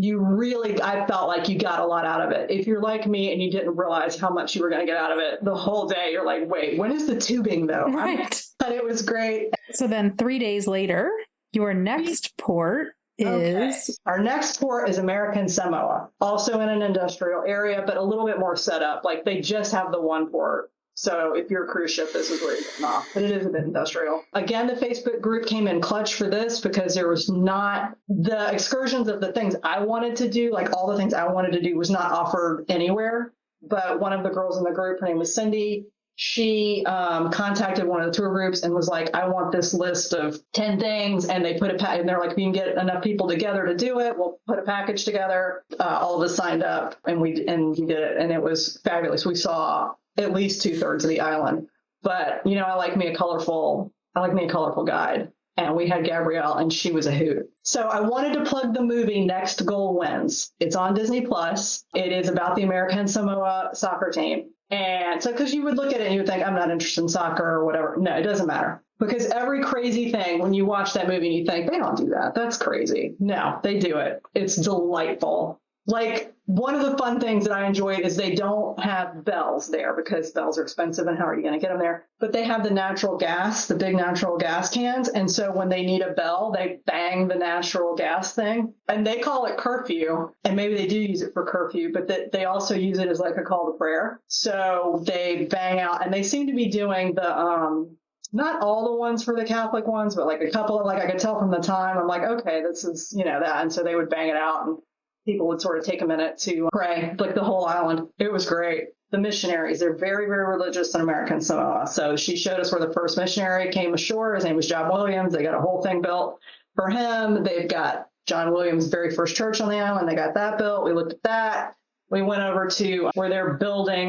I felt like you got a lot out of it. If you're like me and you didn't realize how much you were going to get out of it the whole day, you're like, wait, when is the tubing though? Right. But it was great. So then 3 days later, your next port is... Okay. Our next port is American Samoa, also in an industrial area, but a little bit more set up. Like, they just have the one port. So if you're a cruise ship, this is where you're getting off. But it is a bit industrial. Again, the Facebook group came in clutch for this, because there was not the excursions of the things I wanted to do. Like, all the things I wanted to do was not offered anywhere. But one of the girls in the group, her name was Cindy, she contacted one of the tour groups and was like, I want this list of 10 things. And they put and they're like, if you can get enough people together to do it, we'll put a package together. All of us signed up, and we did it. And it was fabulous. We saw at least 2/3 of the island. But, I like me a colorful guide. And we had Gabrielle, and she was a hoot. So I wanted to plug the movie Next Goal Wins. It's on Disney Plus. It is about the American Samoa soccer team. And so, because you would look at it and you would think, I'm not interested in soccer or whatever. No, it doesn't matter. Because every crazy thing, when you watch that movie and you think, they don't do that. That's crazy. No, they do it. It's delightful. Like, one of the fun things that I enjoyed is they don't have bells there, because bells are expensive, and how are you going to get them there? But they have the natural gas, the big natural gas cans. And so when they need a bell, they bang the natural gas thing. And they call it curfew. And maybe they do use it for curfew, but they also use it as like a call to prayer. So they bang out, and they seem to be doing the, not all the ones for the Catholic ones, but like a couple of, like, I could tell from the time, I'm like, okay, this is, that. And so they would bang it out, and people would sort of take a minute to pray, like the whole island. It was great. The missionaries, they're very, very religious in American Samoa. So she showed us where the first missionary came ashore. His name was John Williams. They got a whole thing built for him. They've got John Williams' very first church on the island. They got that built. We looked at that. We went over to where they're building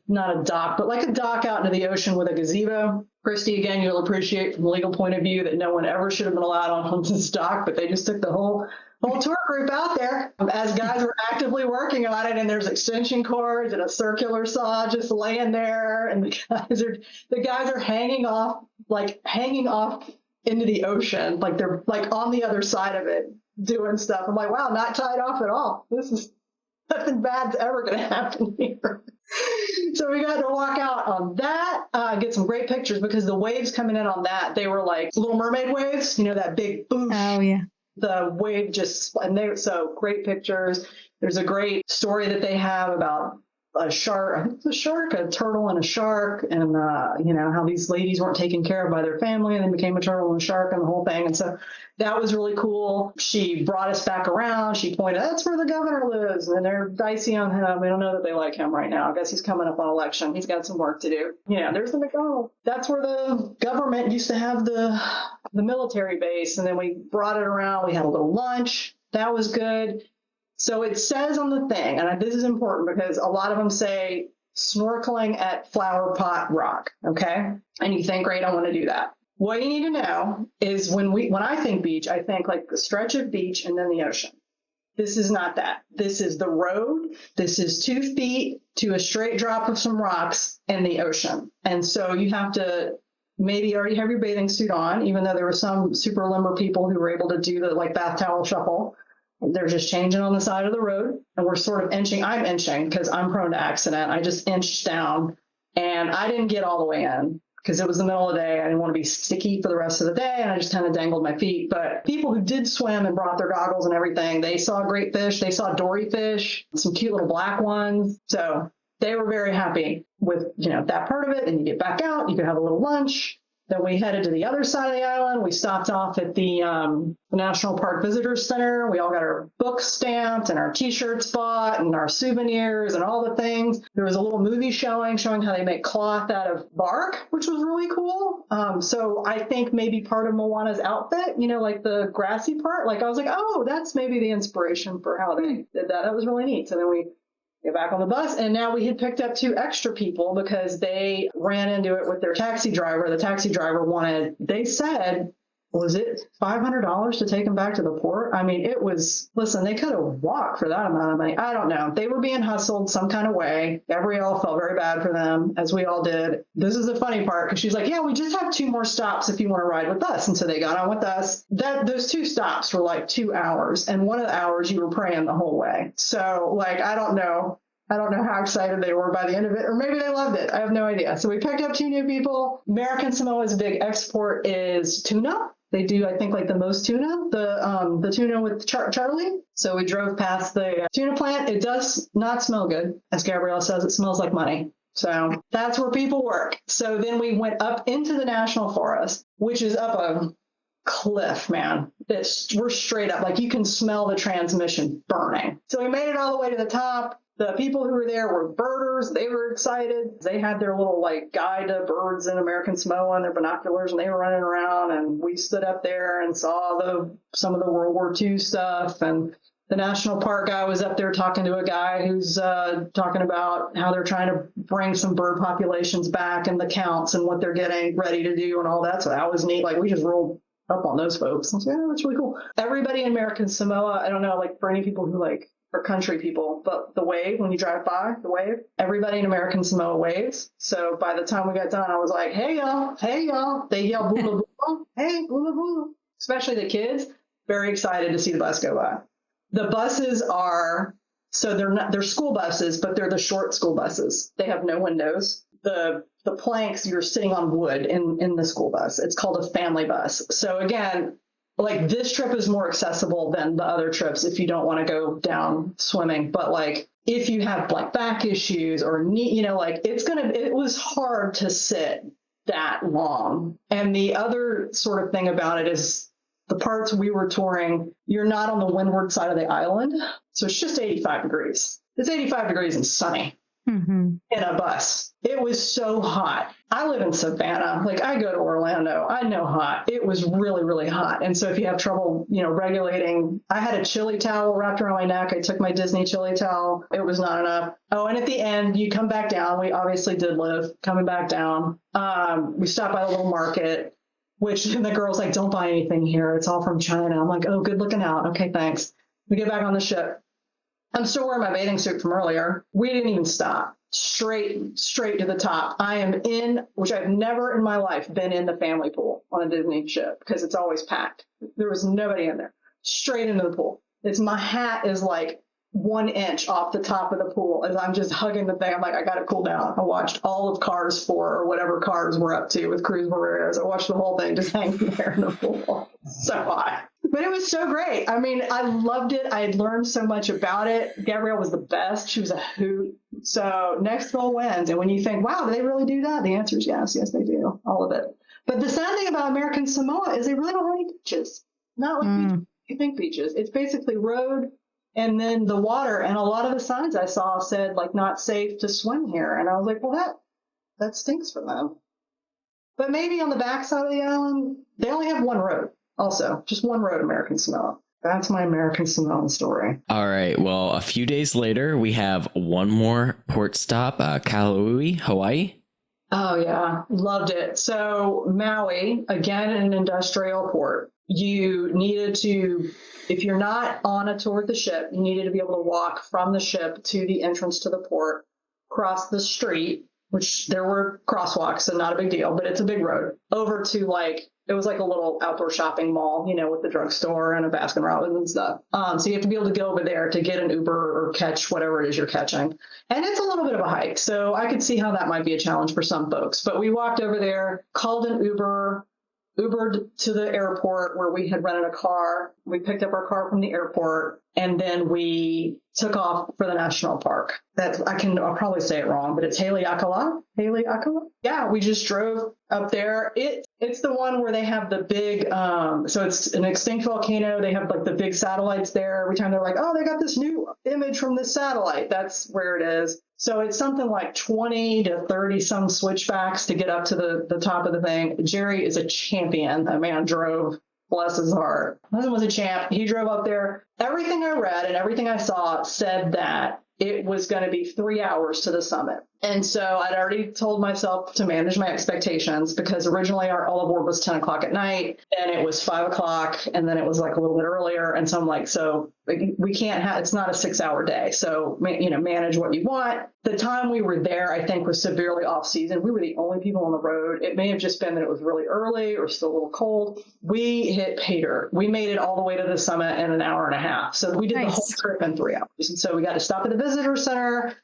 not a dock, but like a dock out into the ocean with a gazebo. Christy, again, you'll appreciate from a legal point of view that no one ever should have been allowed on this dock, but they just took the whole tour group out there as guys were actively working on it. And there's extension cords and a circular saw just laying there. And the guys are hanging off into the ocean. Like they're like on the other side of it doing stuff. I'm like, wow, not tied off at all. This is nothing bad's ever going to happen here. So we got to walk out on that, get some great pictures because the waves coming in on that, they were like Little Mermaid waves, that big boof. Oh, yeah. The wave so great pictures. There's a great story that they have about a shark, I think it's a turtle and a shark, and how these ladies weren't taken care of by their family and then became a turtle and a shark and the whole thing. And so that was really cool. She brought us back around. She pointed, that's where the governor lives. And they're dicey on him. They don't know that they like him right now. I guess he's coming up on election. He's got some work to do. There's the McDonald's. That's where the government used to have the military base. And then we brought it around. We had a little lunch. That was good. So it says on the thing, and this is important because a lot of them say snorkeling at Flower Pot Rock, okay? And you think, great, I want to do that. What you need to know is when I think beach, I think like the stretch of beach and then the ocean. This is not that. This is the road. This is 2 feet to a straight drop of some rocks and the ocean. And so you have to maybe already have your bathing suit on, even though there were some super limber people who were able to do the like bath towel shuffle. They're just changing on the side of the road, and we're sort of inching. I'm inching because I'm prone to accident. I just inched down, and I didn't get all the way in because it was the middle of the day. I didn't want to be sticky for the rest of the day, and I just kind of dangled my feet. But people who did swim and brought their goggles and everything, they saw great fish. They saw dory fish, some cute little black ones. So they were very happy with, that part of it. And you get back out, you can have a little lunch. Then we headed to the other side of the island. We stopped off at the National Park Visitors Center. We all got our books stamped and our T-shirts bought and our souvenirs and all the things. There was a little movie showing how they make cloth out of bark, which was really cool. So I think maybe part of Moana's outfit, like the grassy part, like I was like, oh, that's maybe the inspiration for how they did that. That was really neat. So then we get back on the bus, and now we had picked up 2 extra people because they ran into it with their taxi driver. The taxi driver they said, was it $500 to take them back to the port? I mean, they could have walked for that amount of money. I don't know. They were being hustled some kind of way. Gabrielle felt very bad for them, as we all did. This is the funny part, because she's like, yeah, we just have 2 more stops if you want to ride with us. And so they got on with us. Those 2 stops were like 2 hours, and one of the hours you were praying the whole way. So, like, I don't know how excited they were by the end of it, or maybe they loved it. I have no idea. So we picked up 2 new people. American Samoa's big export is tuna. They do, I think, like the most tuna, the tuna with Charlie. So we drove past the tuna plant. It does not smell good. As Gabrielle says, it smells like money. So that's where people work. So then we went up into the national forest, which is up a cliff, man. We're straight up. Like you can smell the transmission burning. So we made it all the way to the top. The people who were there were birders. They were excited. They had their little like guide to birds in American Samoa and their binoculars, and they were running around, and we stood up there and saw some of the World War II stuff. And the national park guy was up there talking to a guy who's talking about how they're trying to bring some bird populations back and the counts and what they're getting ready to do and all that. So that was neat. Like we just rolled up on those folks. I was like, yeah, that's really cool. Everybody in American Samoa, I don't know, like for any people who like are country people, but the wave, when you drive by, the wave, everybody in American Samoa waves. So by the time we got done, I was like, hey y'all. They yell bula bula, hey, bula bula. Especially the kids, very excited to see the bus go by. The buses they're school buses, but they're the short school buses. They have no windows. The planks, you're sitting on wood in the school bus. It's called a family bus. So again, like this trip is more accessible than the other trips if you don't want to go down swimming. But like if you have like back issues or knee, like it was hard to sit that long. And the other sort of thing about it is the parts we were touring, you're not on the windward side of the island. So it's just 85 degrees. It's 85 degrees and sunny. in a bus. It was so hot. I live in Savannah. Like, I go to Orlando. I know hot. It was really, really hot. And so if you have trouble, regulating, I had a chili towel wrapped around my neck. I took my Disney chili towel. It was not enough. Oh, and at the end, you come back down. We obviously did live coming back down. We stopped by the little market, which the girl's like, don't buy anything here. It's all from China. I'm like, oh, good looking out. Okay, thanks. We get back on the ship. I'm still wearing my bathing suit from earlier. We didn't even stop. Straight to the top. I am in, which I've never in my life been in the family pool on a Disney ship because it's always packed. There was nobody in there. Straight into the pool. My hat is like 1 inch off the top of the pool as I'm just hugging the thing. I'm like, I got to cool down. I watched all of Cars 4 or whatever Cars we're up to with Cruz Barreras. I watched the whole thing just hanging there in the pool. So hot. But it was so great. I mean, I loved it. I had learned so much about it. Gabrielle was the best. She was a hoot. So next goal wins. And when you think, wow, do they really do that? The answer is yes. Yes, they do. All of it. But the sad thing about American Samoa is they really don't have any beaches. Not like beaches. You think beaches. It's basically road and then the water. And a lot of the signs I saw said, like, not safe to swim here. And I was like, well, that stinks for them. But maybe on the backside of the island, they only have one road. Also, just one road, American Samoa. That's my American Samoan story. All right. Well, a few days later, we have one more port stop, Kahului, Hawaii. Oh, yeah. Loved it. So Maui, again, an industrial port. You needed to, if you're not on a tour of the ship, you needed to be able to walk from the ship to the entrance to the port, cross the street, which there were crosswalks, so not a big deal, but it's a big road, over to it was like a little outdoor shopping mall, with the drugstore and a Baskin Robbins and stuff. So you have to be able to go over there to get an Uber or catch whatever it is you're catching. And it's a little bit of a hike. So I could see how that might be a challenge for some folks. But we walked over there, called an Ubered to the airport where we had rented a car. We picked up our car from the airport, and then we took off for the national park. I'll probably say it wrong, but it's Haleakala. Yeah, we just drove up there. It's the one where they have the big, so it's an extinct volcano. They have like the big satellites there. Every time they're like, oh, they got this new image from this satellite. That's where it is. So it's something like 20 to 30 some switchbacks to get up to the top of the thing. Jerry is a champion. That man drove, bless his heart. He was a champ. He drove up there. Everything I read and everything I saw said that it was going to be 3 hours to the summit. And so I'd already told myself to manage my expectations because originally our all aboard was 10 o'clock at night and it was 5 o'clock and then it was like a little bit earlier. And so I'm like, we can't it's not a 6-hour day. So, manage what you want. The time we were there, I think, was severely off season. We were the only people on the road. It may have just been that it was really early or still a little cold. We hit pay dirt. We made it all the way to the summit in an hour and a half. So we did the whole trip in 3 hours. And so we got to stop at the visitor center,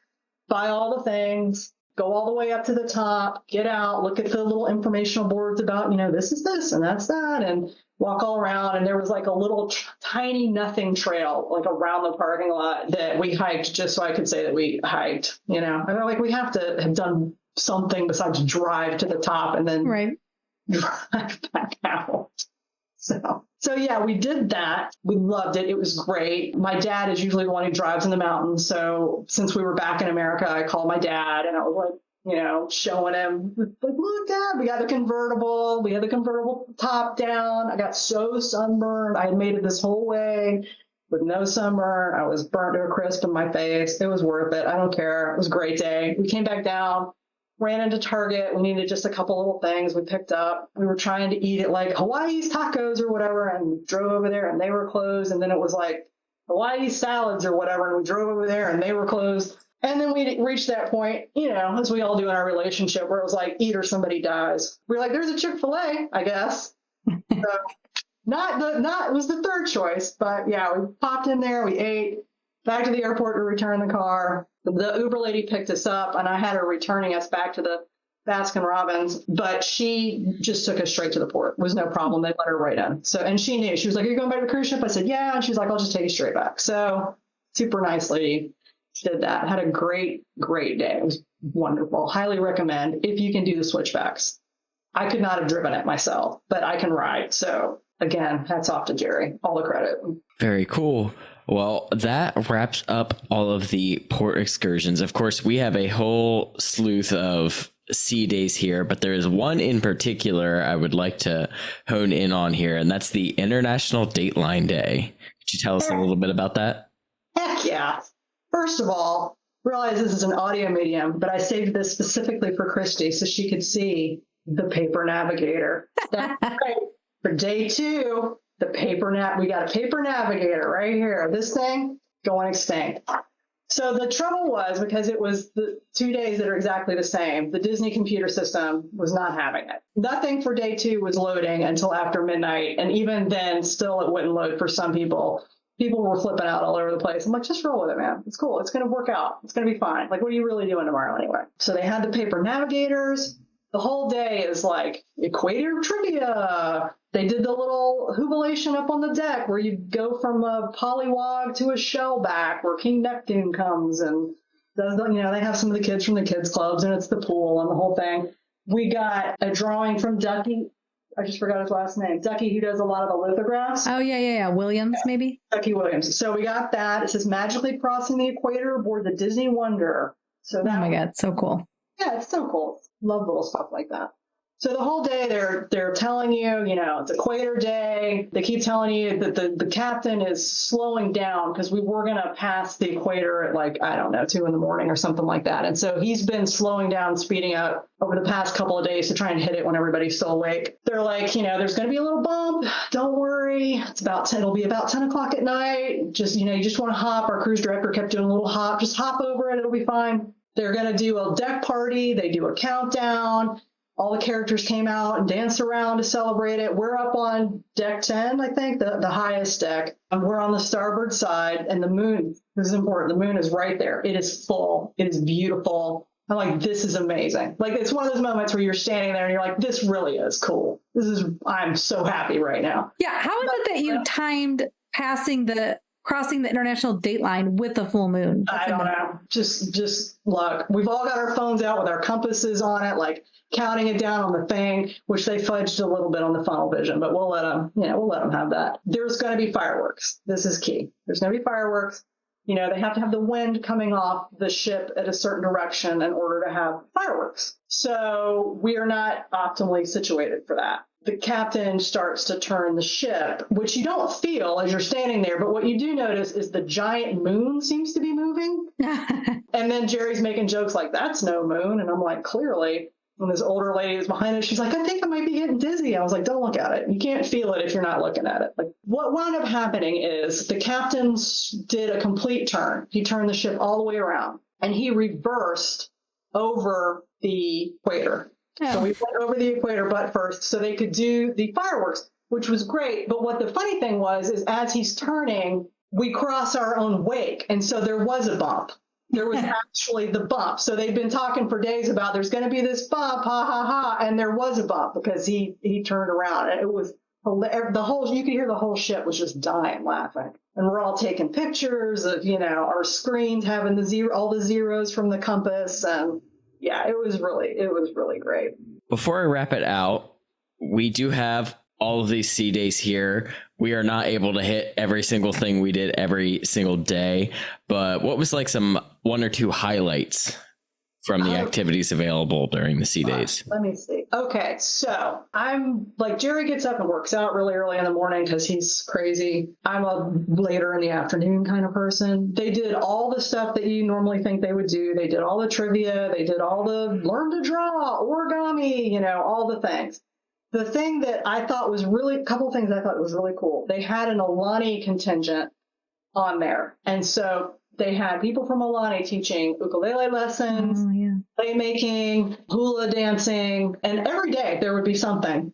buy all the things, go all the way up to the top, get out, look at the little informational boards about, this is this and that's that, and walk all around. And there was like a little tiny nothing trail, like around the parking lot that we hiked just so I could say that we hiked, And I'm like, we have to have done something besides drive to the top and then drive back out. So yeah, we did that. We loved it. It was great. My dad is usually the one who drives in the mountains. So since we were back in America, I called my dad and I was like, showing him, like, look, Dad, we got the convertible. We had the convertible top down. I got so sunburned. I had made it this whole way with no sunburn. I was burnt to a crisp in my face. It was worth it. I don't care. It was a great day. We came back down. Ran into Target. We needed just a couple little things we picked up. We were trying to eat at like Hawaii's tacos or whatever and drove over there and they were closed. And then it was like Hawaii's salads or whatever. And we drove over there and they were closed. And then we reached that point, as we all do in our relationship where it was like, eat or somebody dies. We're like, there's a Chick-fil-A, I guess. So it was the third choice, but yeah, we popped in there, we ate, back to the airport to return the car. The Uber lady picked us up, and I had her returning us back to the Baskin Robbins, but she just took us straight to the port. It was no problem. They let her right in. So, and she knew. She was like, are you going back to the cruise ship? I said, yeah. And she's like, I'll just take you straight back. So super nice lady. She did that. Had a great, great day. It was wonderful. Highly recommend if you can do the switchbacks. I could not have driven it myself, but I can ride. So again, hats off to Jerry. All the credit. Very cool. Well, that wraps up all of the port excursions. Of course, we have a whole slew of sea days here, but there is one in particular I would like to hone in on here, and that's the International Dateline Day. Could you tell us a little bit about that? Heck yeah. First of all, realize this is an audio medium, but I saved this specifically for Christy so she could see the paper navigator. That's right. For day 2, we got a paper navigator right here. This thing going extinct. So the trouble was, because it was the 2 days that are exactly the same, the Disney computer system was not having it. Nothing for day 2 was loading until after midnight. And even then, still it wouldn't load for some people. People were flipping out all over the place. I'm like, just roll with it, man. It's cool. It's going to work out. It's going to be fine. Like, what are you really doing tomorrow anyway? So they had the paper navigators. The whole day is like equator trivia. They did the little jubilation up on the deck where you go from a polywog to a shellback where King Neptune comes and does the, they have some of the kids from the kids clubs and it's the pool and the whole thing. We got a drawing from Ducky. I just forgot his last name. Ducky, who does a lot of the lithographs. Oh, yeah. Williams, maybe? Ducky Williams. So we got that. It says magically crossing the equator aboard the Disney Wonder. So that, oh my God, so cool. Yeah, it's so cool. Love little stuff like that. So the whole day they're telling you, it's equator day. They keep telling you that the captain is slowing down because we were going to pass the equator at 2 a.m. or something like that. And so he's been slowing down, speeding up over the past couple of days to try and hit it when everybody's still awake. They're like, there's going to be a little bump. Don't worry. It'll be about 10 o'clock at night. Just, you just want to hop. Our cruise director kept doing a little hop. Just hop over it. It'll be fine. They're going to do a deck party. They do a countdown. All the characters came out and danced around to celebrate it. We're up on deck 10, I think, the highest deck. And we're on the starboard side, and the moon, this is important, the moon is right there. It is full. It is beautiful. I'm like, this is amazing. Like, it's one of those moments where you're standing there and you're like, this really is cool. I'm so happy right now. Yeah, how is it that you timed crossing the international dateline with the full moon? I don't know. Just luck. We've all got our phones out with our compasses on it, like counting it down on the thing, which they fudged a little bit on the funnel vision, but we'll let them have that. There's going to be fireworks. This is key. There's going to be fireworks. They have to have the wind coming off the ship at a certain direction in order to have fireworks. So we are not optimally situated for that. The captain starts to turn the ship, which you don't feel as you're standing there, but what you do notice is the giant moon seems to be moving. And then Jerry's making jokes like, that's no moon. And I'm like, clearly. And this older lady is behind us. She's like, I think I might be getting dizzy. I was like, don't look at it. You can't feel it if you're not looking at it. Like, what wound up happening is the captain did a complete turn. He turned the ship all the way around and he reversed over the equator. Oh. So we went over the equator butt first so they could do the fireworks, which was great. But what the funny thing was, is as he's turning, we cross our own wake. And so there was a bump. There was actually the bump. So they've been talking for days about there's going to be this bump, ha, ha, ha. And there was a bump because he turned around. And it was you could hear the whole ship was just dying laughing. And we're all taking pictures of, our screens having all the zeros from the compass. And yeah, it was really great. Before I wrap it out, we do have all of these sea days here. We are not able to hit every single thing we did every single day, but what was some 1 or 2 highlights from the activities available during the sea days? Let me see. Okay, so I'm Jerry gets up and works out really early in the morning because he's crazy. I'm a later in the afternoon kind of person. They did all the stuff that you normally think they would do. They did all the trivia. They did all the learn to draw, origami, all the things. The thing that I thought was a couple things I thought was really cool. They had an Alani contingent on there. And so they had people from Alani teaching ukulele lessons, playmaking, hula dancing, and every day there would be something,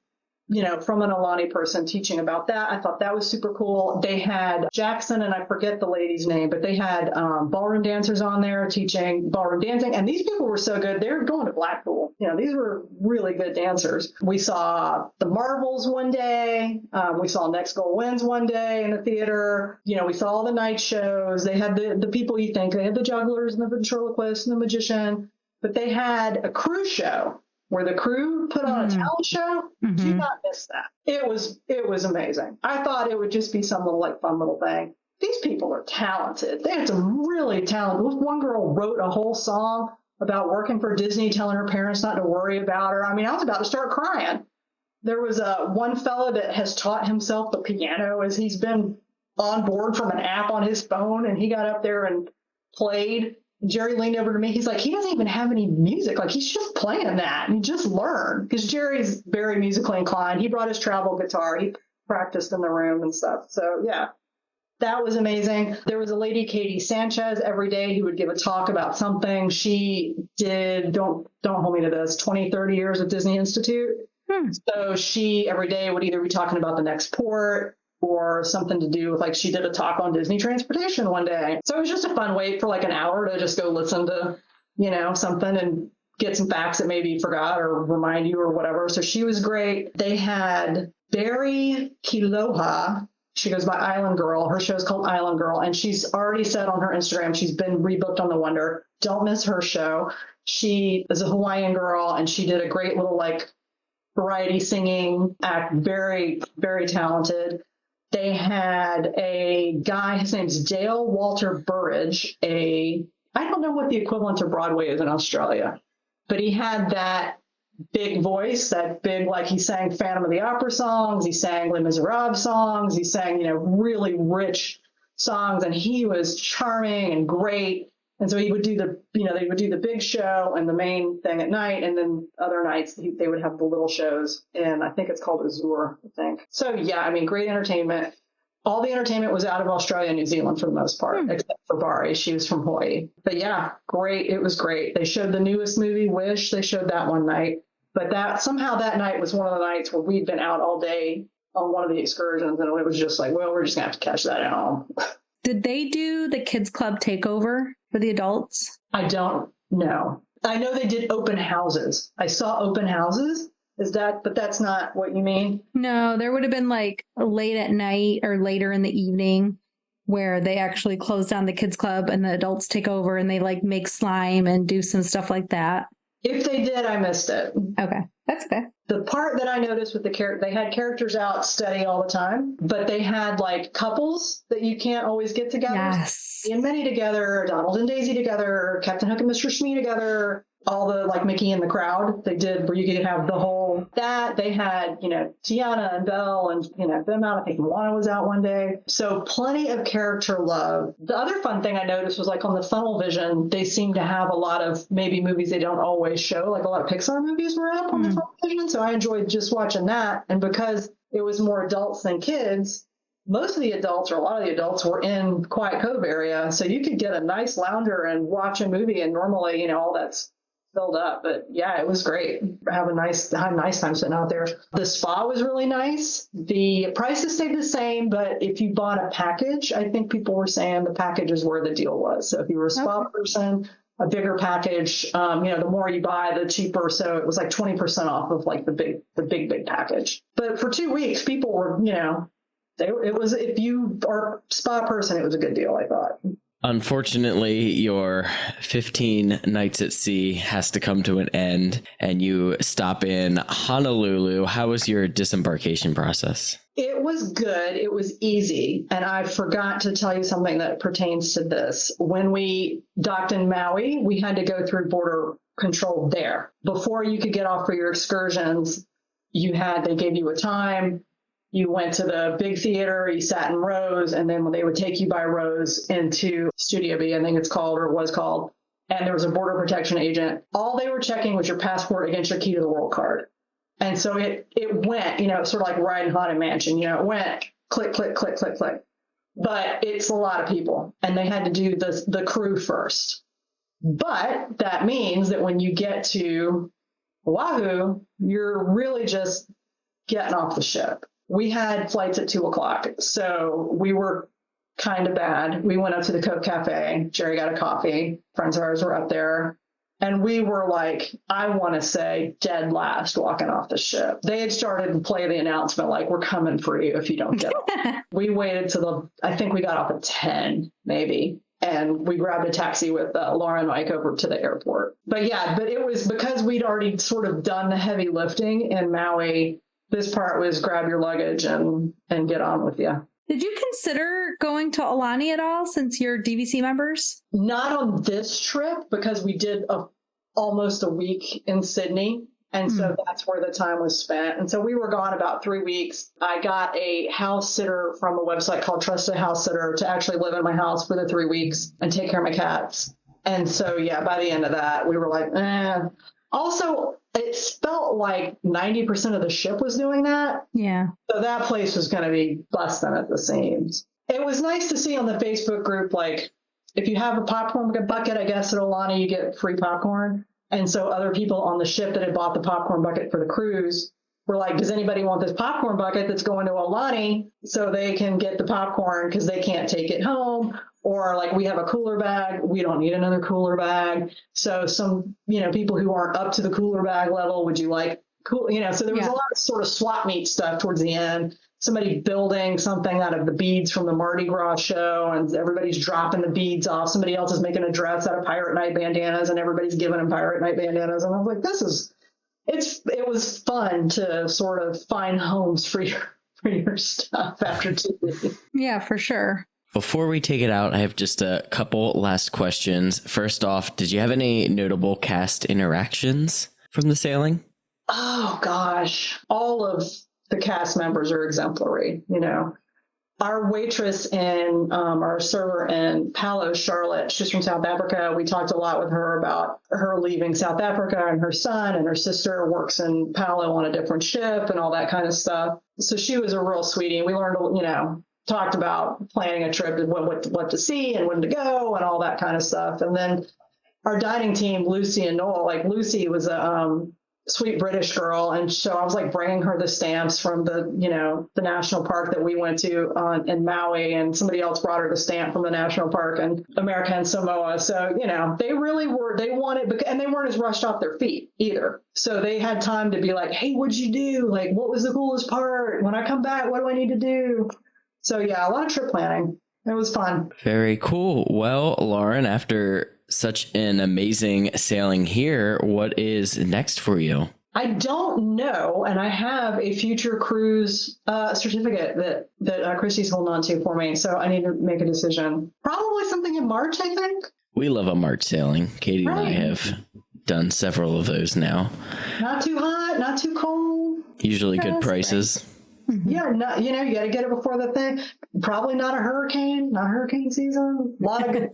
from an Alani person teaching about that. I thought that was super cool. They had Jackson, and I forget the lady's name, but they had ballroom dancers on there teaching ballroom dancing. And these people were so good. They were going to Blackpool. These were really good dancers. We saw the Marvels one day. We saw Next Goal Wins one day in the theater. We saw all the night shows. They had the people you think. They had the jugglers and the ventriloquist and the magician. But they had a crew show where the crew put on a talent show. Mm-hmm. Do not miss that. It was amazing. I thought it would just be some little fun little thing. these people are talented. They had some really talented. One girl wrote a whole song about working for Disney, telling her parents not to worry about her. I mean, I was about to start crying. There was one fella that has taught himself the piano as he's been on board from an app on his phone, and he got up there and played. Jerry leaned over to me. He's like, he doesn't even have any music. Like, he's just playing that. And he just learned, because Jerry's very musically inclined. He brought his travel guitar. He practiced in the room and stuff. So, yeah, that was amazing. There was a lady, Katie Sanchez, every day he would give a talk about something. She did, don't hold me to this, 20, 30 years at Disney Institute. So she every day would either be talking about the next port or something to do with, like, she did a talk on Disney transportation one day. So it was just a fun way for like an hour to just go listen to, something and get some facts that maybe you forgot or remind you or whatever. So she was great. They had Barry Kiloha. She goes by Island Girl. Her show's called Island Girl. And she's already said on her Instagram, she's been rebooked on The Wonder. Don't miss her show. She is a Hawaiian girl, and she did a great little like variety singing act. Very, very talented. They had a guy, his name's Dale Walter Burridge. I don't know what the equivalent to Broadway is in Australia, but he had that big voice, that big, like, he sang Phantom of the Opera songs, he sang Les Miserables songs, he sang, really rich songs, and he was charming and great. And so he would do they would do the big show and the main thing at night, and then other nights they would have the little shows, and I think it's called Azure, I think. So yeah, I mean, great entertainment. All the entertainment was out of Australia and New Zealand for the most part, except for Bari. She was from Hawaii. But yeah, great. It was great. They showed the newest movie, Wish. They showed that one night. But that night was one of the nights where we'd been out all day on one of the excursions, and it was just like, well, we're just going to have to catch that at home. Did they do the Kids Club takeover for the adults? I don't know. I know they did open houses. I saw open houses. But that's not what you mean? No, there would have been like late at night or later in the evening where they actually close down the Kids Club and the adults take over, and they like make slime and do some stuff like that. If they did, I missed it. Okay. That's okay. The part that I noticed with they had characters out steady all the time, but they had like couples that you can't always get together. Yes. Ian and Minnie together, Donald and Daisy together, Captain Hook and Mr. Smee together, all the like Mickey in the crowd. They did where you could have the whole that. They had, Tiana and Belle and, them out. I think Moana was out one day. So plenty of character love. The other fun thing I noticed was like on the Funnel Vision, they seem to have a lot of maybe movies they don't always show. Like a lot of Pixar movies were up on the Funnel Vision. So I enjoyed just watching that. And because it was more adults than kids, most of the adults, or a lot of the adults, were in Quiet Cove area. So you could get a nice lounger and watch a movie, and normally, all that's filled up. But yeah, it was great. Have a nice time sitting out there. The spa was really nice. The prices stayed the same, but if you bought a package, I think people were saying the package is where the deal was. So if you were a spa person, a bigger package, the more you buy, the cheaper. So it was like 20% off of like the big package. But for 2 weeks, people were, it was, if you are a spa person, it was a good deal, I thought. Unfortunately, your 15 nights at sea has to come to an end, and you stop in Honolulu. How was your disembarkation process? It was good. It was easy. And I forgot to tell you something that pertains to this. When we docked in Maui, we had to go through border control there. Before you could get off for your excursions, they gave you a time. You went to the big theater, you sat in rows, and then when they would take you by rows into Studio B, I think it's called, or it was called, and there was a border protection agent. All they were checking was your passport against your key to the world card. And so it went, sort of like riding Haunted Mansion, it went click, click, click, click, click. But it's a lot of people, and they had to do the crew first. But that means that when you get to Oahu, you're really just getting off the ship. We had flights at 2:00, so we were kind of bad. We went up to the Coke Cafe. Jerry got a coffee. Friends of ours were up there. And we were like, I want to say dead last walking off the ship. They had started to play the announcement like, we're coming for you if you don't get off. We waited I think we got off at 10, maybe. And we grabbed a taxi with Laura and Mike over to the airport. But it was because we'd already sort of done the heavy lifting in Maui. This part was grab your luggage and get on with you. Did you consider going to Aulani at all since you're DVC members? Not on this trip because we did almost a week in Sydney. And so that's where the time was spent. And so we were gone about 3 weeks. I got a house sitter from a website called Trusted House Sitter to actually live in my house for the 3 weeks and take care of my cats. And so, yeah, by the end of that, we were like, eh. Also, it felt like 90% of the ship was doing that. Yeah. So that place was going to be busting at the seams. It was nice to see on the Facebook group, like, if you have a popcorn bucket, I guess at Aulani, you get free popcorn. And so other people on the ship that had bought the popcorn bucket for the cruise were like, does anybody want this popcorn bucket that's going to Aulani so they can get the popcorn because they can't take it home? Or like, we have a cooler bag. We don't need another cooler bag. So some, people who aren't up to the cooler bag level, would you like cool? So there was a lot of sort of swap meet stuff towards the end. Somebody building something out of the beads from the Mardi Gras show, and everybody's dropping the beads off. Somebody else is making a dress out of Pirate Night bandanas, and everybody's giving them Pirate Night bandanas. And I was like, it was fun to sort of find homes for your stuff after TV. Yeah, for sure. Before we take it out, I have just a couple last questions. First off, did you have any notable cast interactions from the sailing? Oh, gosh. All of the cast members are exemplary. Our waitress and our server in Palos, Charlotte, she's from South Africa. We talked a lot with her about her leaving South Africa, and her son and her sister works in Palo on a different ship and all that kind of stuff. So she was a real sweetie. We learned, talked about planning a trip and what to see and when to go and all that kind of stuff. And then our dining team, Lucy and Noel, like Lucy was a sweet British girl. And so I was like bringing her the stamps from the national park that we went to in Maui, and somebody else brought her the stamp from the national park in American Samoa. So, they really they wanted, and they weren't as rushed off their feet either. So they had time to be like, hey, what'd you do? Like, what was the coolest part? When I come back, what do I need to do? So yeah, a lot of trip planning. It was fun. Very cool. Well, Lauren, after such an amazing sailing here, what is next for you? I don't know, and I have a future cruise certificate that Christy's holding on to for me, so I need to make a decision. Probably something in March, I think. We love a March sailing. Katie and I have done several of those now. Not too hot, not too cold. Usually good prices. Great. Yeah, you got to get it before the thing. Probably not hurricane season. A lot of good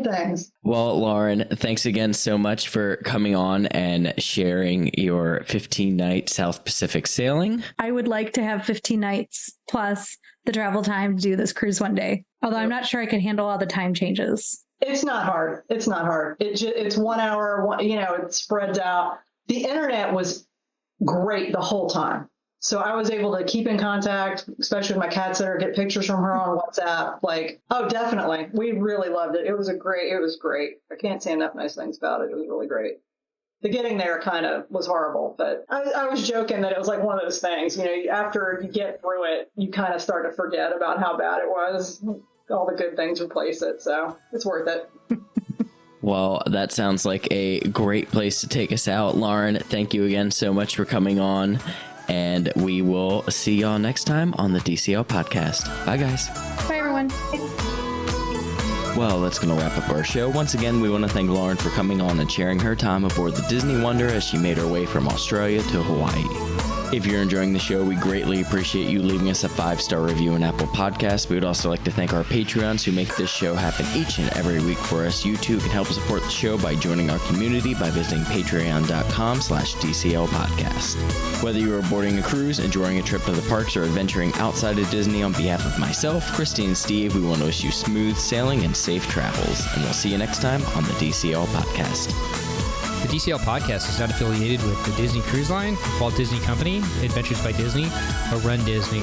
things. Well, Lauren, thanks again so much for coming on and sharing your 15-night South Pacific sailing. I would like to have 15 nights plus the travel time to do this cruise one day. Although I'm not sure I could handle all the time changes. It's not hard. It's 1 hour. It spreads out. The internet was great the whole time. So I was able to keep in contact, especially with my cat sitter, get pictures from her on WhatsApp. Like, oh, definitely. We really loved it. It was great. I can't say enough nice things about it. It was really great. The getting there kind of was horrible, but I was joking that it was like one of those things, after you get through it, you kind of start to forget about how bad it was. All the good things replace it. So it's worth it. Well, that sounds like a great place to take us out. Lauren, thank you again so much for coming on. And we will see y'all next time on the DCL Podcast. Bye, guys. Bye, everyone. Well, that's going to wrap up our show. Once again, we want to thank Lauren for coming on and sharing her time aboard the Disney Wonder as she made her way from Australia to Hawaii. If you're enjoying the show, we greatly appreciate you leaving us a 5-star review on Apple Podcasts. We would also like to thank our Patreons who make this show happen each and every week for us. You too can help support the show by joining our community by visiting patreon.com/DCL Podcast. Whether you are boarding a cruise, enjoying a trip to the parks, or adventuring outside of Disney, on behalf of myself, Christy, and Steve, we want to wish you smooth sailing and safe travels. And we'll see you next time on the DCL Podcast. The DCL Podcast is not affiliated with the Disney Cruise Line, Walt Disney Company, Adventures by Disney, or Run Disney.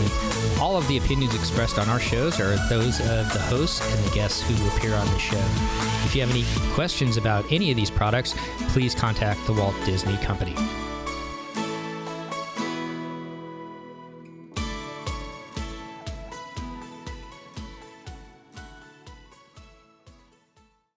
All of the opinions expressed on our shows are those of the hosts and the guests who appear on the show. If you have any questions about any of these products, please contact the Walt Disney Company.